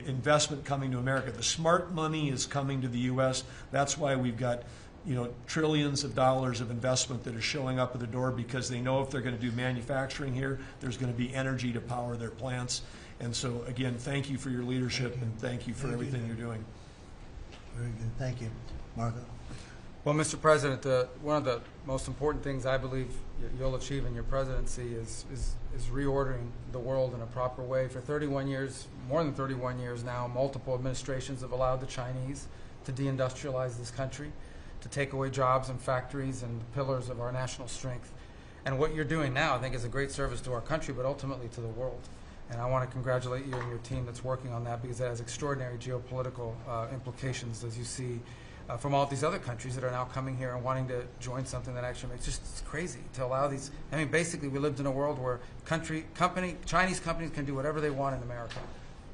investment coming to America. The smart money is coming to the U.S. That's why we've got trillions of dollars of investment that are showing up at the door, because they know if they're going to do manufacturing here, there's going to be energy to power their plants. And so, again, thank you for your leadership and thank you for everything you're doing. Very good. Thank you. Marco? Well, Mr. President, one of the most important things I believe you'll achieve in your presidency is reordering the world in a proper way. For 31 years, more than 31 years now, multiple administrations have allowed the Chinese to deindustrialize this country, to take away jobs and factories and the pillars of our national strength. And what you're doing now, I think, is a great service to our country, but ultimately to the world. And I want to congratulate you and your team that's working on that, because it has extraordinary geopolitical implications, as you see, from all these other countries that are now coming here and wanting to join something that actually makes it's crazy to allow these. I mean, basically, we lived in a world where Chinese companies can do whatever they want in America,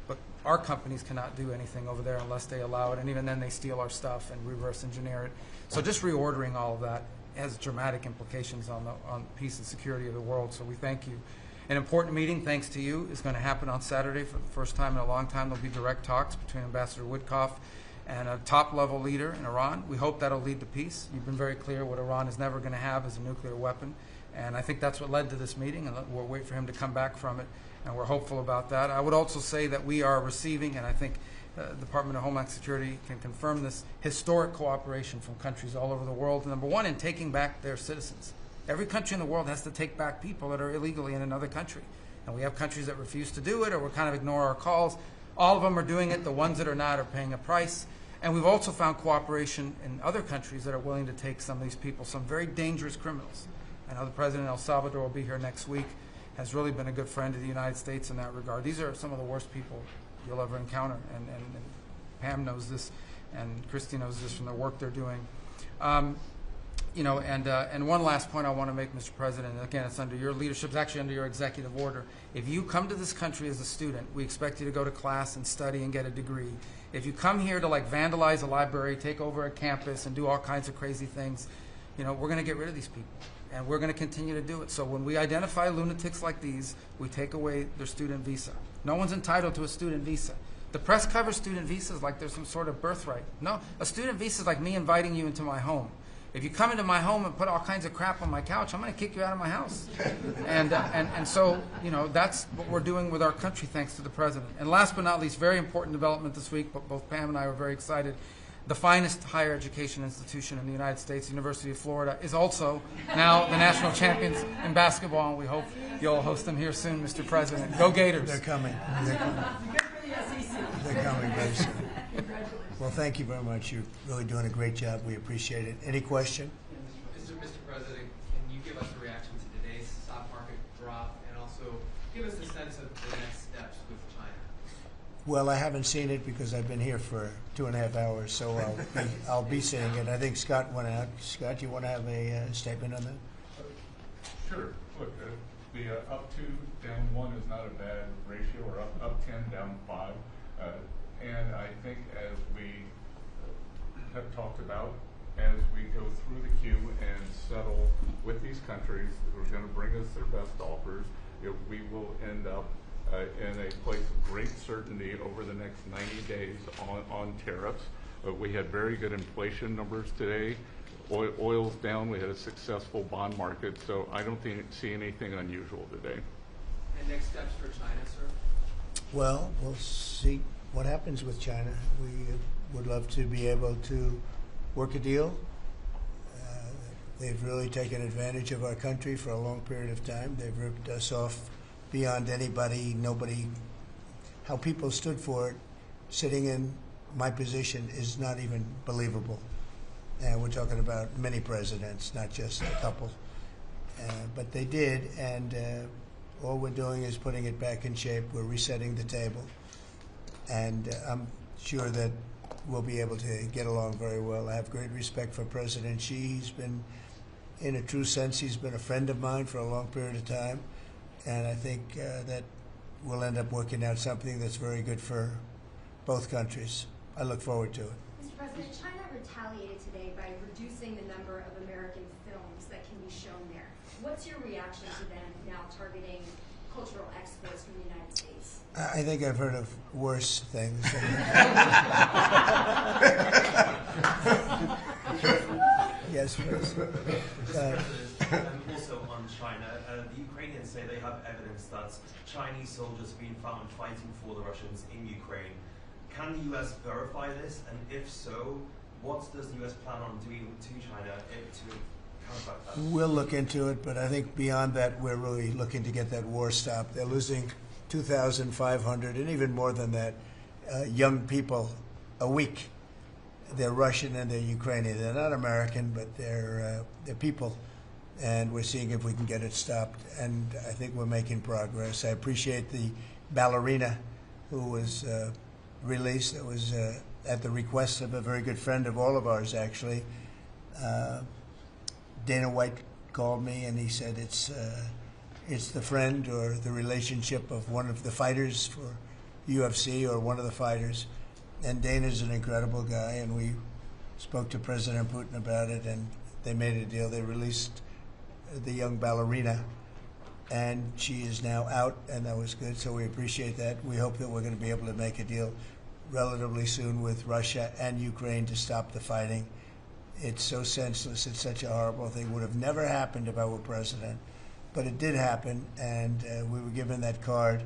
but our companies cannot do anything over there unless they allow it, and even then they steal our stuff and reverse engineer it. So just reordering all of that has dramatic implications on peace and security of the world, so we thank you. An important meeting, thanks to you, is going to happen on Saturday for the first time in a long time. There'll be direct talks between Ambassador Woodcoff and a top-level leader in Iran. We hope that'll lead to peace. You've been very clear what Iran is never going to have is a nuclear weapon, and I think that's what led to this meeting, and we'll wait for him to come back from it, and we're hopeful about that. I would also say that we are receiving, and I think the Department of Homeland Security can confirm this, historic cooperation from countries all over the world. Number one, in taking back their citizens. Every country in the world has to take back people that are illegally in another country, and we have countries that refuse to do it or will kind of ignore our calls. All of them are doing it. The ones that are not are paying a price. And we've also found cooperation in other countries that are willing to take some of these people, some very dangerous criminals. I know the President of El Salvador will be here next week, has really been a good friend of the United States in that regard. These are some of the worst people you'll ever encounter, and Pam knows this, and Christy knows this from the work they're doing. And one last point I want to make, Mr. President, and again, it's under your leadership, it's actually under your executive order. If you come to this country as a student, we expect you to go to class and study and get a degree. If you come here to vandalize a library, take over a campus, and do all kinds of crazy things, we're going to get rid of these people, and we're going to continue to do it. So when we identify lunatics like these, we take away their student visa. No one's entitled to a student visa. The press covers student visas like there's some sort of birthright. No, a student visa is like me inviting you into my home. If you come into my home and put all kinds of crap on my couch, I'm going to kick you out of my house. And so, that's what we're doing with our country, thanks to the President. And last but not least, very important development this week, but both Pam and I were very excited. The finest higher education institution in the United States, University of Florida, is also now the national champions in basketball, and we hope you'll host them here soon, Mr. President. Go Gators. They're coming. They're coming. They're coming very soon. Well, thank you very much. You're really doing a great job. We appreciate it. Any question? Mr. President, can you give us a reaction to today's stock market drop, and also give us a sense of the next steps with China? Well, I haven't seen it because I've been here for 2.5 hours, so I'll be seeing it. I think Scott went out. Scott, you want to have a statement on that? Sure. Look, the up 2, down 1 is not a bad ratio, or up 10, down 5. And I think as we have talked about, as we go through the queue and settle with these countries who are going to bring us their best offers, we will end up in a place of great certainty over the next 90 days on tariffs. We had very good inflation numbers today. Oil's down. We had a successful bond market, so I don't see anything unusual today. And next steps for China, sir? Well, we'll see what happens with China. We would love to be able to work a deal. They've really taken advantage of our country for a long period of time. They've ripped us off beyond nobody. How people stood for it, sitting in my position, is not even believable. And we're talking about many presidents, not just a couple. But they did, and all we're doing is putting it back in shape. We're resetting the table. And I'm sure that we'll be able to get along very well. I have great respect for President Xi. He's been, in a true sense, he's been a friend of mine for a long period of time. And I think that we'll end up working out something that's very good for both countries. I look forward to it. Mr. President, China retaliated today by reducing the number of American films that can be shown there. What's your reaction to them now targeting cultural exports from the United States? I think I've heard of worse things. Yes, please. Also on China, the Ukrainians say they have evidence that Chinese soldiers have been found fighting for the Russians in Ukraine. Can the U.S. verify this? And if so, what does the U.S. plan on doing to China to counteract that? We'll look into it, but I think beyond that, we're really looking to get that war stopped. They're losing 2,500 and even more than that young people a week. They're Russian and they're Ukrainian. They're not American, but they're people. And we're seeing if we can get it stopped. And I think we're making progress. I appreciate the ballerina who was released. That was at the request of a very good friend of all of ours, actually. Dana White called me and he said it's the friend or the relationship of one of the fighters for UFC or one of the fighters. And Dana's an incredible guy, and we spoke to President Putin about it, and they made a deal. They released the young ballerina, and she is now out, and that was good, so we appreciate that. We hope that we're going to be able to make a deal relatively soon with Russia and Ukraine to stop the fighting. It's so senseless. It's such a horrible thing. It would have never happened if I were president, but it did happen, and we were given that card.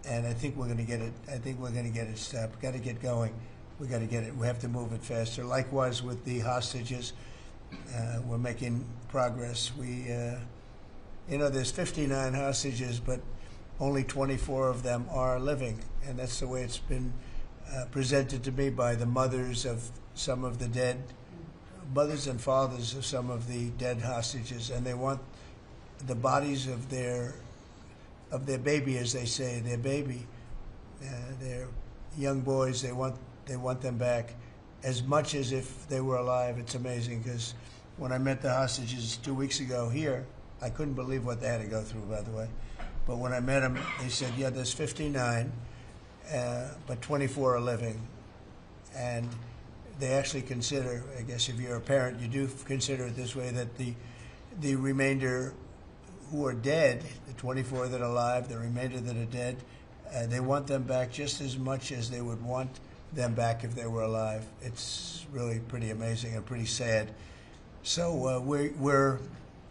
And I think we're going to get it. I think we're going to get it stopped. Got to get going. We got to get it. We have to move it faster. Likewise with the hostages, we're making progress. There's 59 hostages, but only 24 of them are living, and that's the way it's been presented to me by the mothers of some of the dead, mothers and fathers of some of the dead hostages, and they want the bodies of their baby, as they say, their baby, their young boys. They want them back as much as if they were alive. It's amazing, because when I met the hostages 2 weeks ago here, I couldn't believe what they had to go through, by the way. But when I met them, they said, yeah, there's 59, but 24 are living. And they actually consider, I guess if you're a parent, you do consider it this way, that the remainder who are dead, the 24 that are alive, the remainder that are dead, they want them back just as much as they would want them back if they were alive. It's really pretty amazing and pretty sad. So we're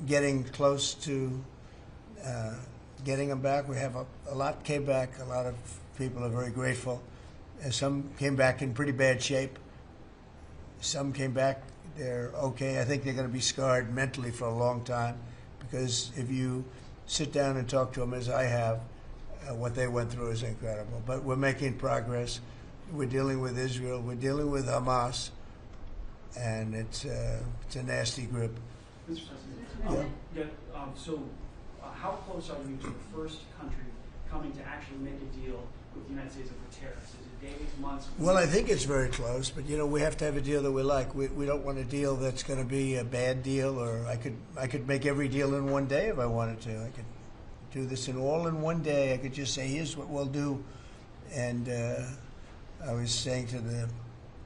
getting close to getting them back. We have a lot came back. A lot of people are very grateful. Some came back in pretty bad shape. Some came back, they're okay. I think they're going to be scarred mentally for a long time, because if you sit down and talk to them, as I have, what they went through is incredible. But we're making progress. We're dealing with Israel. We're dealing with Hamas, and it's a nasty group. Mr. President, how close are you to the first country coming to actually make a deal with the United States over tariffs? Is it days, months? Well, I think it's very close, but we have to have a deal that we like. We don't want a deal that's going to be a bad deal, or I could make every deal in one day if I wanted to. I could do this all in one day. I could just say, here's what we'll do. And I was saying to the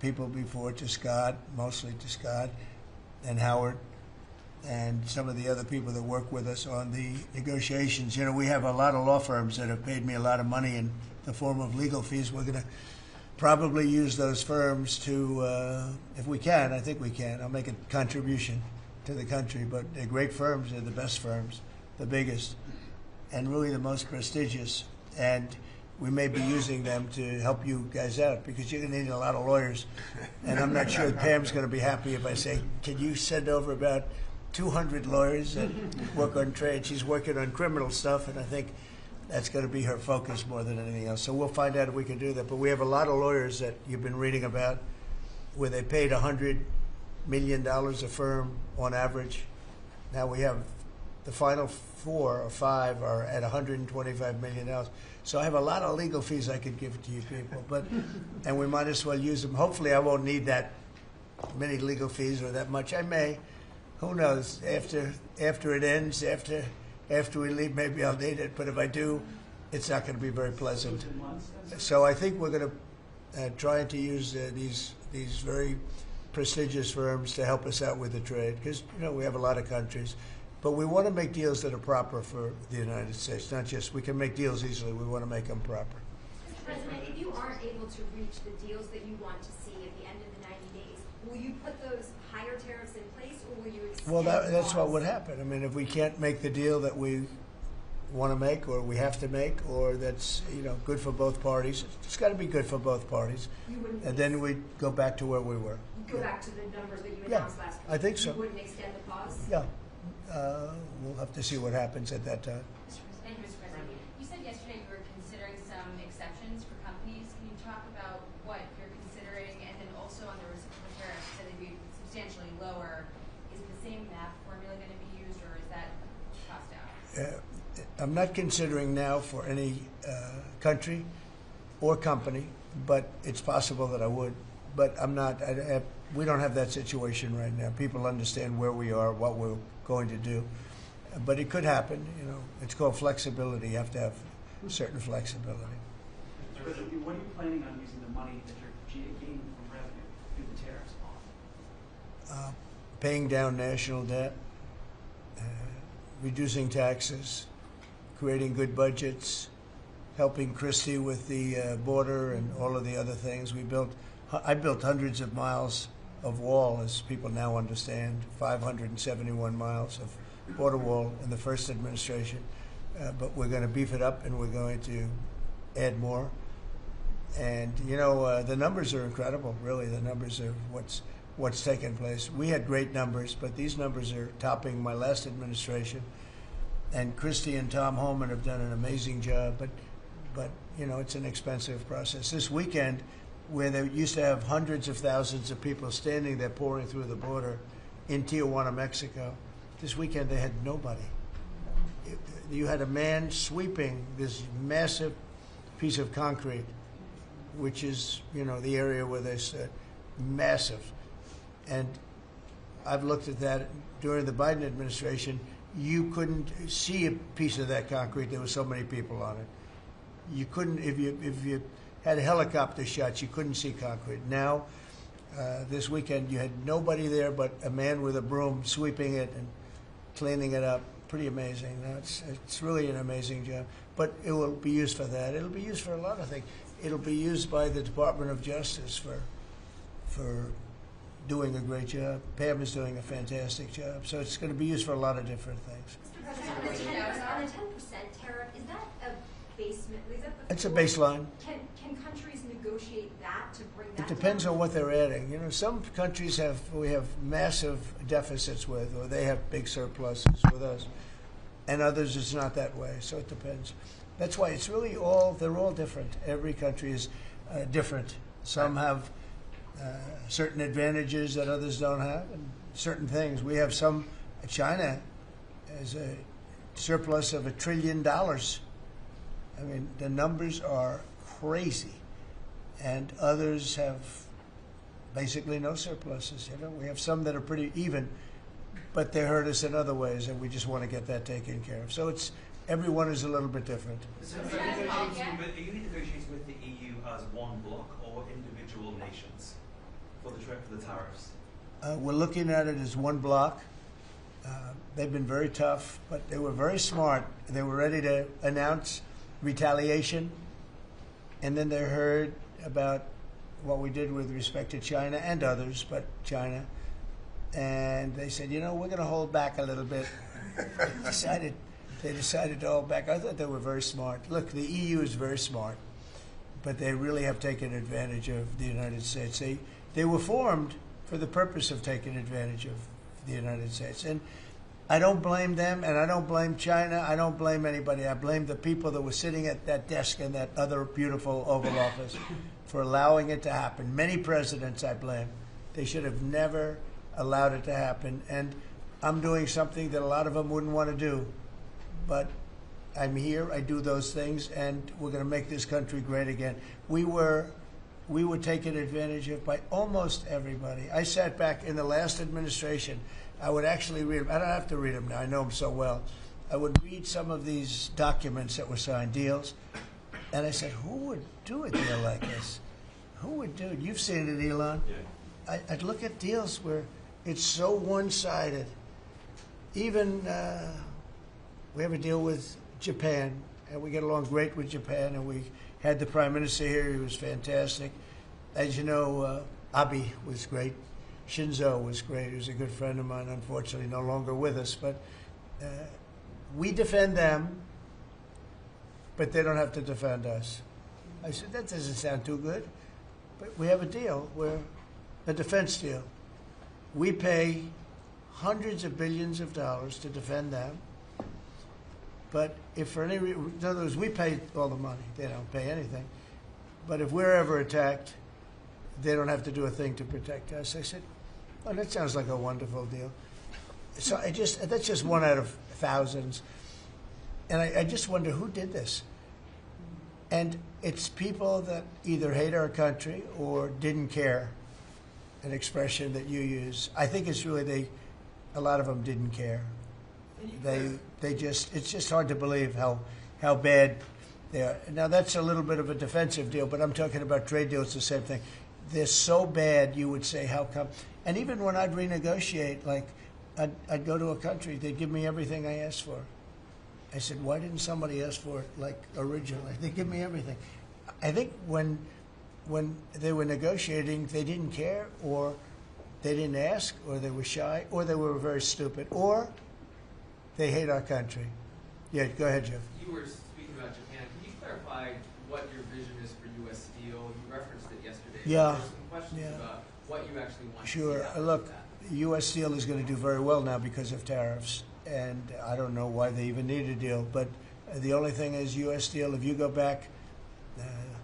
people before, to Scott, mostly to Scott and Howard, and some of the other people that work with us on the negotiations. We have a lot of law firms that have paid me a lot of money in the form of legal fees. We're going to probably use those firms to, if we can, I think we can. I'll make a contribution to the country, but they're great firms. They're the best firms, the biggest, and really the most prestigious. And we may be using them to help you guys out because you're going to need a lot of lawyers. And I'm not sure Pam's going to be happy if I say, can you send over about 200 lawyers that work on trade? She's working on criminal stuff, and I think that's going to be her focus more than anything else. So we'll find out if we can do that. But we have a lot of lawyers that you've been reading about where they paid $100 million a firm on average. Now we have the final 4 or 5 are at $125 million. So I have a lot of legal fees I could give to you people, and we might as well use them. Hopefully I won't need that many legal fees or that much. I may. Who knows? After it ends, after we leave, maybe I'll need it. But if I do, it's not going to be very pleasant. So I think we're going to try to use these very prestigious firms to help us out with the trade because we have a lot of countries. But we want to make deals that are proper for the United States, not just we can make deals easily. We want to make them proper. Mr. President, if you aren't able to reach the deals that you want to see at the end of the 90 days, will you put those higher tariffs in place, or will you extend Well, that's laws? what would happen. I mean, if we can't make the deal that we want to make, or we have to make, or that's good for both parties, it's got to be good for both parties. And then we go back to where we were. Go back to the numbers that you announced last week. I think so. You wouldn't extend the pause? Yeah. We'll have to see what happens at that time. Thank you, Mr. President. You said yesterday you were considering some exceptions for companies. Can you talk about what you're considering? And then also on the reciprocal tariffs, so they'd be substantially lower. Is the same math formula going to be used, or is that tossed out? I'm not considering now for any country or company, but it's possible that I would. But I'm not. We don't have that situation right now. People understand where we are, what we're going to do. But it could happen. It's called flexibility. You have to have certain flexibility. What are you planning on using the money that you're gaining from revenue through the tariffs on? Paying down national debt, reducing taxes, creating good budgets, helping Christie with the border and all of the other things. I built hundreds of miles of wall, as people now understand, 571 miles of border wall in the first administration. But we're going to beef it up, and we're going to add more. And, the numbers are incredible, really. The numbers are what's taken place. We had great numbers, but these numbers are topping my last administration. And Christie and Tom Homan have done an amazing job, but it's an expensive process. This weekend, where they used to have hundreds of thousands of people standing there pouring through the border in Tijuana, Mexico, this weekend they had nobody. You had a man sweeping this massive piece of concrete, which is, the area where they said massive. And I've looked at that during the Biden administration. You couldn't see a piece of that concrete. There were so many people on it. You couldn't, if you had helicopter shots, you couldn't see concrete. Now, this weekend, you had nobody there but a man with a broom sweeping it and cleaning it up. Pretty amazing. It's really an amazing job. But it will be used for that. It'll be used for a lot of things. It'll be used by the Department of Justice for doing a great job. Pam is doing a fantastic job. So it's going to be used for a lot of different things. On the 10% tariff, is that a basement? It's a baseline. Can countries negotiate that to bring that It depends down? on what they're adding. Some countries we have massive deficits with, or they have big surpluses with us, and others it's not that way. So it depends. That's why it's really they're all different. Every country is different. Some have certain advantages that others don't have, and certain things. We have China has a surplus of $1 trillion. I mean, the numbers are crazy. And others have basically no surpluses. We have some that are pretty even, but they hurt us in other ways, and we just want to get that taken care of. So everyone is a little bit different. So are you negotiating with the EU as one bloc or individual nations for the tariffs? We're looking at it as one bloc. They've been very tough, but they were very smart. They were ready to announce retaliation, and then they heard about what we did with respect to China and others, but China. And they said, you know, we're going to hold back a little bit. They decided to hold back. I thought they were very smart. Look, the EU is very smart, but they really have taken advantage of the United States. They were formed for the purpose of taking advantage of the United States. And I don't blame them, and I don't blame China. I don't blame anybody. I blame the people that were sitting at that desk in that other beautiful Oval Office for allowing it to happen. Many presidents I blame. They should have never allowed it to happen. And I'm doing something that a lot of them wouldn't want to do. But I'm here, I do those things, and we're going to make this country great again. We were taken advantage of by almost everybody. I sat back in the last administration. I would actually read them. I don't have to read them now. I know them so well. I would read some of these documents that were signed, deals, and I said, who would do a deal like this? Who would do it? You've seen it, Elon. Yeah. I'd look at deals where it's so one-sided. Even we have a deal with Japan, and we get along great with Japan, and we had the Prime Minister here. He was fantastic. As you know, Abe was great. Shinzo was great. He was a good friend of mine, unfortunately no longer with us. But we defend them, but they don't have to defend us. I said, that doesn't sound too good. But we have a deal where, a defense deal. We pay hundreds of billions of dollars to defend them. But if for any reason, in other words, we pay all the money. They don't pay anything. But if we're ever attacked, they don't have to do a thing to protect us. I said, oh, that sounds like a wonderful deal. So that's just one out of thousands. And I just wonder who did this. And it's people that either hate our country or didn't care, an expression that you use. I think it's really a lot of them didn't care. It's just hard to believe how bad they are. Now, that's a little bit of a defensive deal, but I'm talking about trade deals, the same thing. They're so bad, you would say, how come? And even when I'd renegotiate, like, I'd go to a country, they'd give me everything I asked for. I said, why didn't somebody ask for it, like, originally? They give me everything. I think when they were negotiating, they didn't care, or they didn't ask, or they were shy, or they were very stupid, or they hate our country. Yeah, go ahead, Jeff. You were speaking about Japan. Can you clarify what your vision is for U.S. Steel? You referenced it yesterday. Yeah. There's some questions about what you actually want Sure. to see. Look, U.S. Steel is going to do very well now because of tariffs. And I don't know why they even need a deal. But the only thing is U.S. Steel, if you go back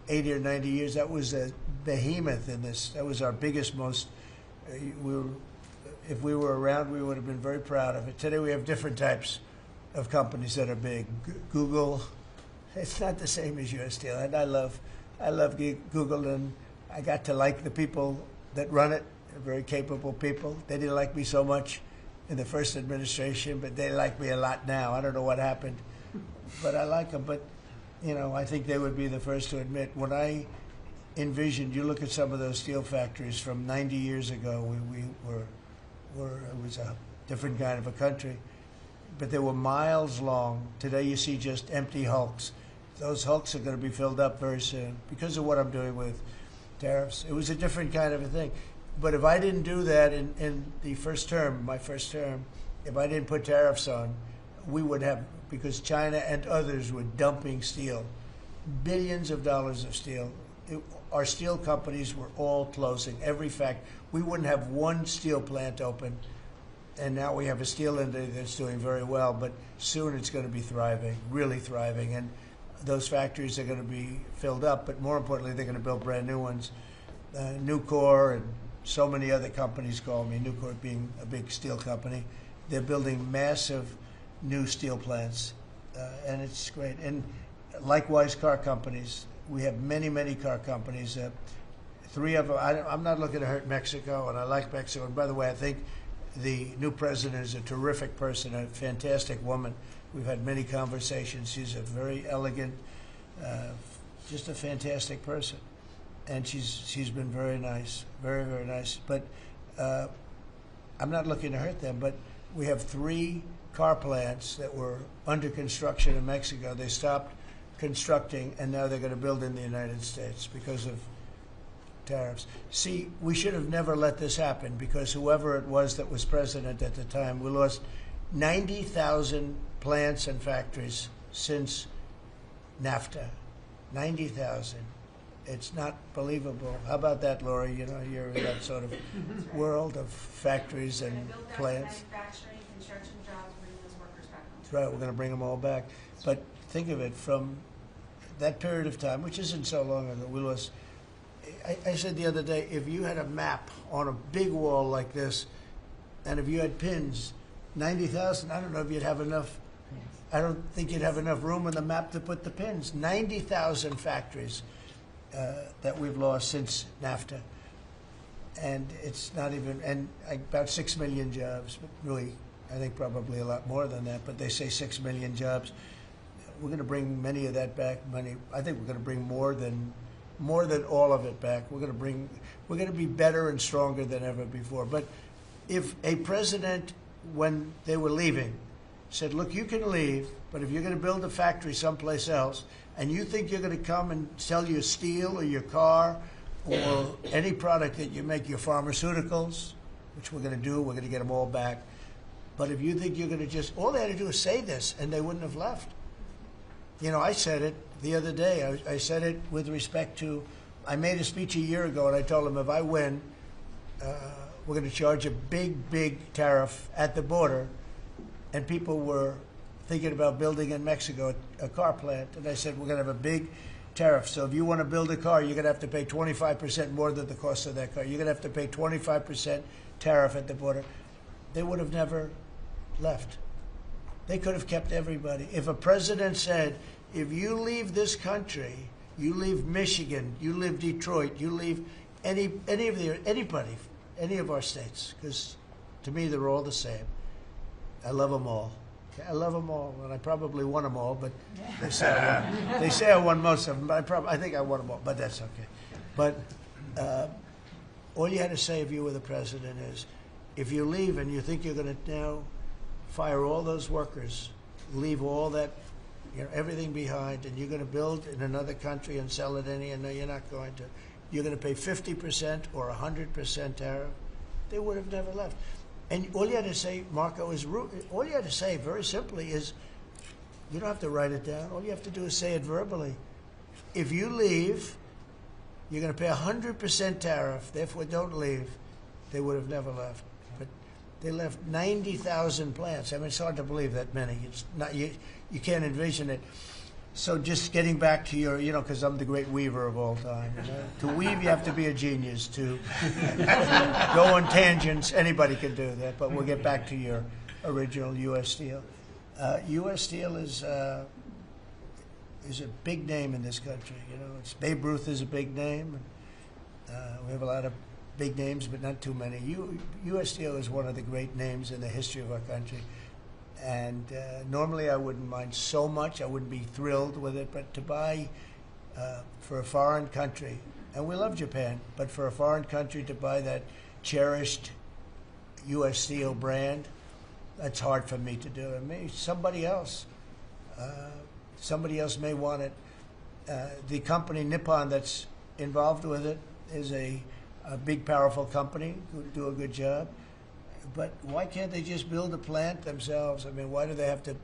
80 or 90 years, that was a behemoth in this. That was our biggest, most, if we were around, we would have been very proud of it. Today we have different types of companies that are big. Google, it's not the same as U.S. Steel. And I love Google, and I got to like the people that run it. They're very capable people. They didn't like me so much in the first administration, but they like me a lot now. I don't know what happened, but I like them. But, you know, I think they would be the first to admit, when I envisioned, you look at some of those steel factories from 90 years ago, it was a different kind of a country, but they were miles long. Today you see just empty hulks. Those hulks are going to be filled up very soon because of what I'm doing with tariffs. It was a different kind of a thing. But if I didn't do that in the first term, my first term, if I didn't put tariffs on, we would have, because China and others were dumping steel, billions of dollars of steel. Our steel companies were all closing, every factory. We wouldn't have one steel plant open, and now we have a steel industry that's doing very well, but soon it's going to be thriving, really thriving, and those factories are going to be filled up, but more importantly, they're going to build brand new ones. Nucor and so many other companies call me, Nucor being a big steel company. They're building massive new steel plants, and it's great. And likewise, car companies. We have many, many car companies. 3 of them, I'm not looking to hurt Mexico, and I like Mexico. And by the way, I think the new president is a terrific person, a fantastic woman. We've had many conversations. She's a very elegant, just a fantastic person. And she's been very nice, very, very nice. But I'm not looking to hurt them, but we have 3 car plants that were under construction in Mexico. They stopped constructing, and now they're going to build in the United States because of tariffs. See, we should have never let this happen because whoever it was that was president at the time, we lost 90,000 plants and factories since NAFTA. 90,000. It's not believable. How about that, Lori? You know, you're in that sort of world of factories and plants. Manufacturing, construction jobs, bringing those workers back home. That's right, we're going to bring them all back. But think of it, from that period of time, which isn't so long ago, we lost. I said the other day, if you had a map on a big wall like this, and if you had pins, 90,000, I don't know if you'd have enough. I don't think you'd have enough room on the map to put the pins. 90,000 factories that we've lost since NAFTA. And it's not even, and about 6 million jobs, but really, I think probably a lot more than that, but they say 6 million jobs. We're going to bring many of that back. I think we're going to bring more than all of it back. We're going to be better and stronger than ever before. But if a president, when they were leaving, said, look, you can leave, but if you're going to build a factory someplace else, and you think you're going to come and sell your steel or your car or any product that you make, your pharmaceuticals, which we're going to do, we're going to get them all back. But if you think you're going to just, all they had to do is say this, and they wouldn't have left. You know, I said it the other day. I said it with respect to, I made a speech a year ago, and I told them if I win, we're going to charge a big, big tariff at the border. And people were thinking about building in Mexico a car plant. And I said, we're going to have a big tariff. So if you want to build a car, you're going to have to pay 25% more than the cost of that car. You're going to have to pay 25% tariff at the border. They would have never left. They could have kept everybody. If a president said, if you leave this country, you leave Michigan, you leave Detroit, you leave anybody, any of our states, because to me they're all the same. I love them all. I love them all, and I probably won them all, but they say I won most of them, but I think I won them all, but that's okay. But all you had to say if you were the president is, if you leave and you think you're going to now fire all those workers, leave all that, you know, everything behind, and you're going to build in another country and sell it any, and no, you're not going to. You're going to pay 50% or 100% tariff. They would have never left. And all you had to say, Marco, is all you had to say very simply is, you don't have to write it down. All you have to do is say it verbally. If you leave, you're going to pay 100% tariff. Therefore, don't leave. They would have never left. But they left 90,000 plants. I mean, it's hard to believe that many. It's not you can't envision it. So just getting back to your, you know, because I'm the great weaver of all time. You know? To weave, you have to be a genius. To go on tangents, anybody can do that. But we'll get back to your original U.S. Steel. U.S. Steel is a big name in this country. You know, Babe Ruth is a big name. We have a lot of big names, but not too many. U.S. Steel is one of the great names in the history of our country. And normally I wouldn't mind so much. I wouldn't be thrilled with it. But to buy for a foreign country, and we love Japan, but for a foreign country to buy that cherished U.S. Steel brand, that's hard for me to do. And maybe somebody else may want it. The company Nippon that's involved with it is a big, powerful company who do a good job. But why can't they just build a plant themselves? I mean, why do they have to,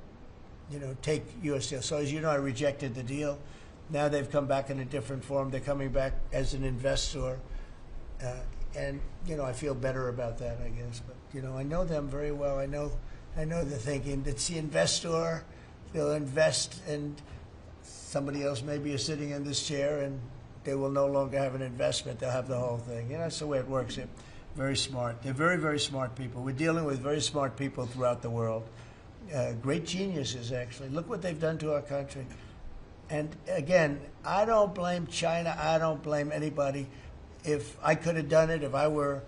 you know, take U.S. Steel? So as you know, I rejected the deal. Now they've come back in a different form. They're coming back as an investor. And, you know, I feel better about that, I guess. But, you know, I know them very well. I know the thinking. It's the investor. They'll invest, and somebody else maybe is sitting in this chair, and they will no longer have an investment. They'll have the whole thing. You know, that's the way it works. Very smart. They're very, very smart people. We're dealing with very smart people throughout the world. Great geniuses, actually. Look what they've done to our country. And again, I don't blame China. I don't blame anybody. If I could have done it, if I were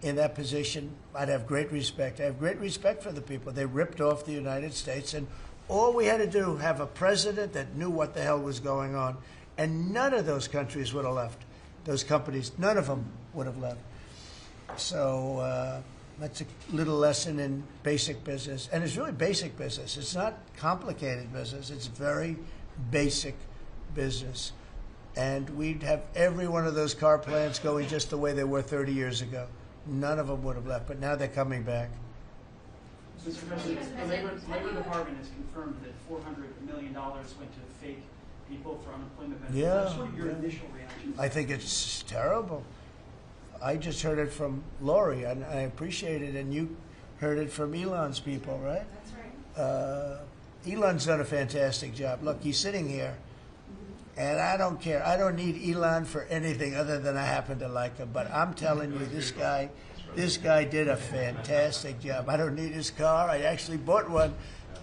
in that position, I'd have great respect. I have great respect for the people. They ripped off the United States, and all we had to do, have a president that knew what the hell was going on. And none of those countries would have left. Those companies, none of them would have left. So that's a little lesson in basic business. And it's really basic business. It's not complicated business. It's very basic business. and we'd have every one of those car plants going just the way they were 30 years ago. None of them would have left, but now they're coming back. Mr. President, the Labor Department has confirmed that $400 million went to fake people for unemployment benefits. Yeah, What's sort of your yeah. initial reaction? I think it's terrible. I just heard it from Lori, and I appreciate it, and you heard it from Elon's people, right? That's right. Elon's done a fantastic job. Look, he's sitting here, and I don't care. I don't need Elon for anything other than I happen to like him. But I'm telling you, this guy did a fantastic job. I don't need his car. I actually bought one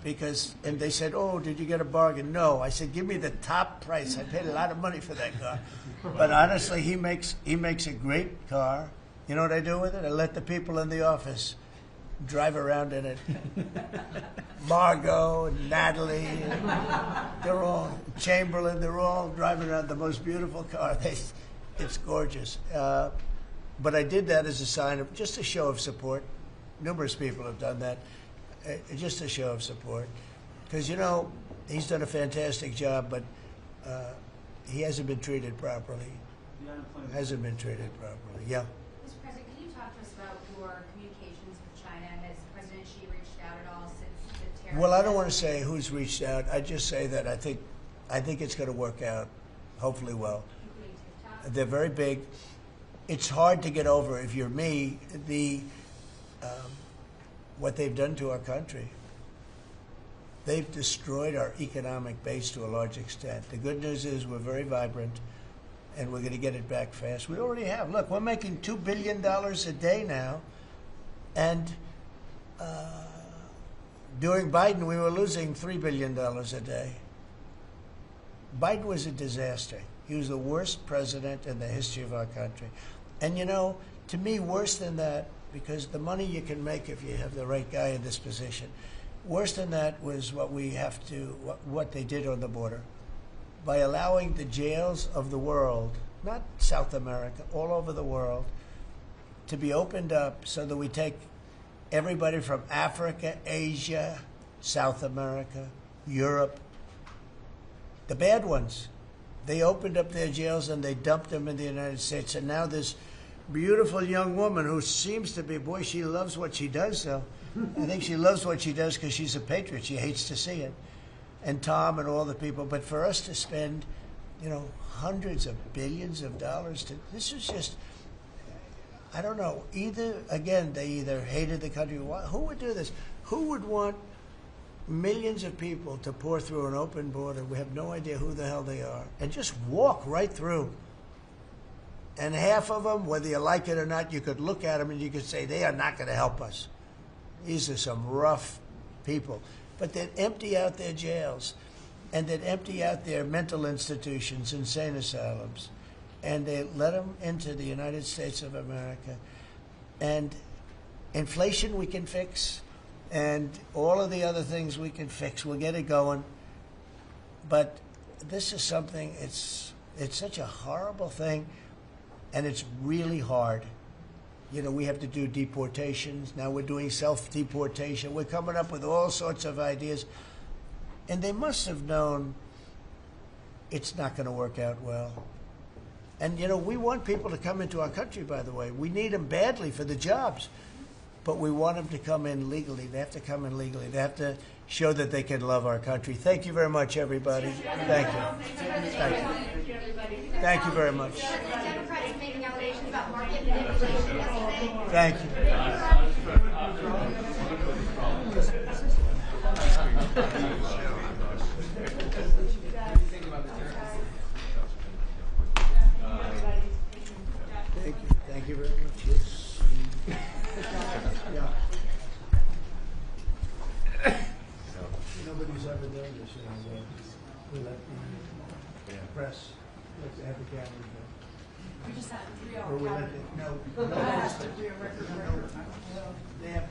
because, and they said, "Oh, did you get a bargain?" No. I said, "Give me the top price." I paid a lot of money for that car. But honestly, he makes a great car. You know what I do with it? I let the people in the office drive around in it. Margot and Natalie, and they're all, Chamberlain, they're all driving around the most beautiful car. It's gorgeous. But I did that as a sign of, just a show of support. Numerous people have done that. Just a show of support. Because, you know, he's done a fantastic job, but he hasn't been treated properly. Hasn't been treated properly. Yeah. Mr. President, can you talk to us about your communications with China? Has President Xi reached out at all since the tariffs? Well, I don't want to say who's reached out. I just say that I think it's going to work out, hopefully well. Including TikTok? They're very big. It's hard to get over, if you're me, what they've done to our country. They've destroyed our economic base to a large extent. The good news is we're very vibrant, and we're going to get it back fast. We already have. Look, we're making $2 billion a day now, and during Biden, we were losing $3 billion a day. Biden was a disaster. He was the worst president in the history of our country. And you know, to me, worse than that, because the money you can make if you have the right guy in this position, worse than that was what they did on the border. By allowing the jails of the world, not South America, all over the world, to be opened up so that we take everybody from Africa, Asia, South America, Europe, the bad ones. They opened up their jails and they dumped them in the United States. And now this beautiful young woman who seems to be, boy, she loves what she does, though. I think she loves what she does because she's a patriot. She hates to see it. And Tom and all the people. But for us to spend, you know, hundreds of billions of dollars this is just, I don't know. They either hated the country. Who would do this? Who would want millions of people to pour through an open border? We have no idea who the hell they are. And just walk right through. And half of them, whether you like it or not, you could look at them and you could say, they are not going to help us. These are some rough people. But they'd empty out their jails, and they'd empty out their mental institutions, insane asylums, and they let them into the United States of America. And inflation we can fix, and all of the other things we can fix. We'll get it going. But this is something, it's such a horrible thing, and it's really hard. You know, we have to do deportations. Now we're doing self-deportation. We're coming up with all sorts of ideas. And they must have known it's not going to work out well. And, you know, we want people to come into our country, by the way. We need them badly for the jobs. But we want them to come in legally. They have to come in legally. They have to show that they can love our country. Thank you very much, everybody. Thank you. Thank you. Thank you very much. Democrats making allegations about market manipulation yesterday. Thank you. Thank you. Thank you very much. Yes. Yeah. Nobody's ever done this. We let the press, have the cameras go. We just had 3 hour Or we let it, no. They have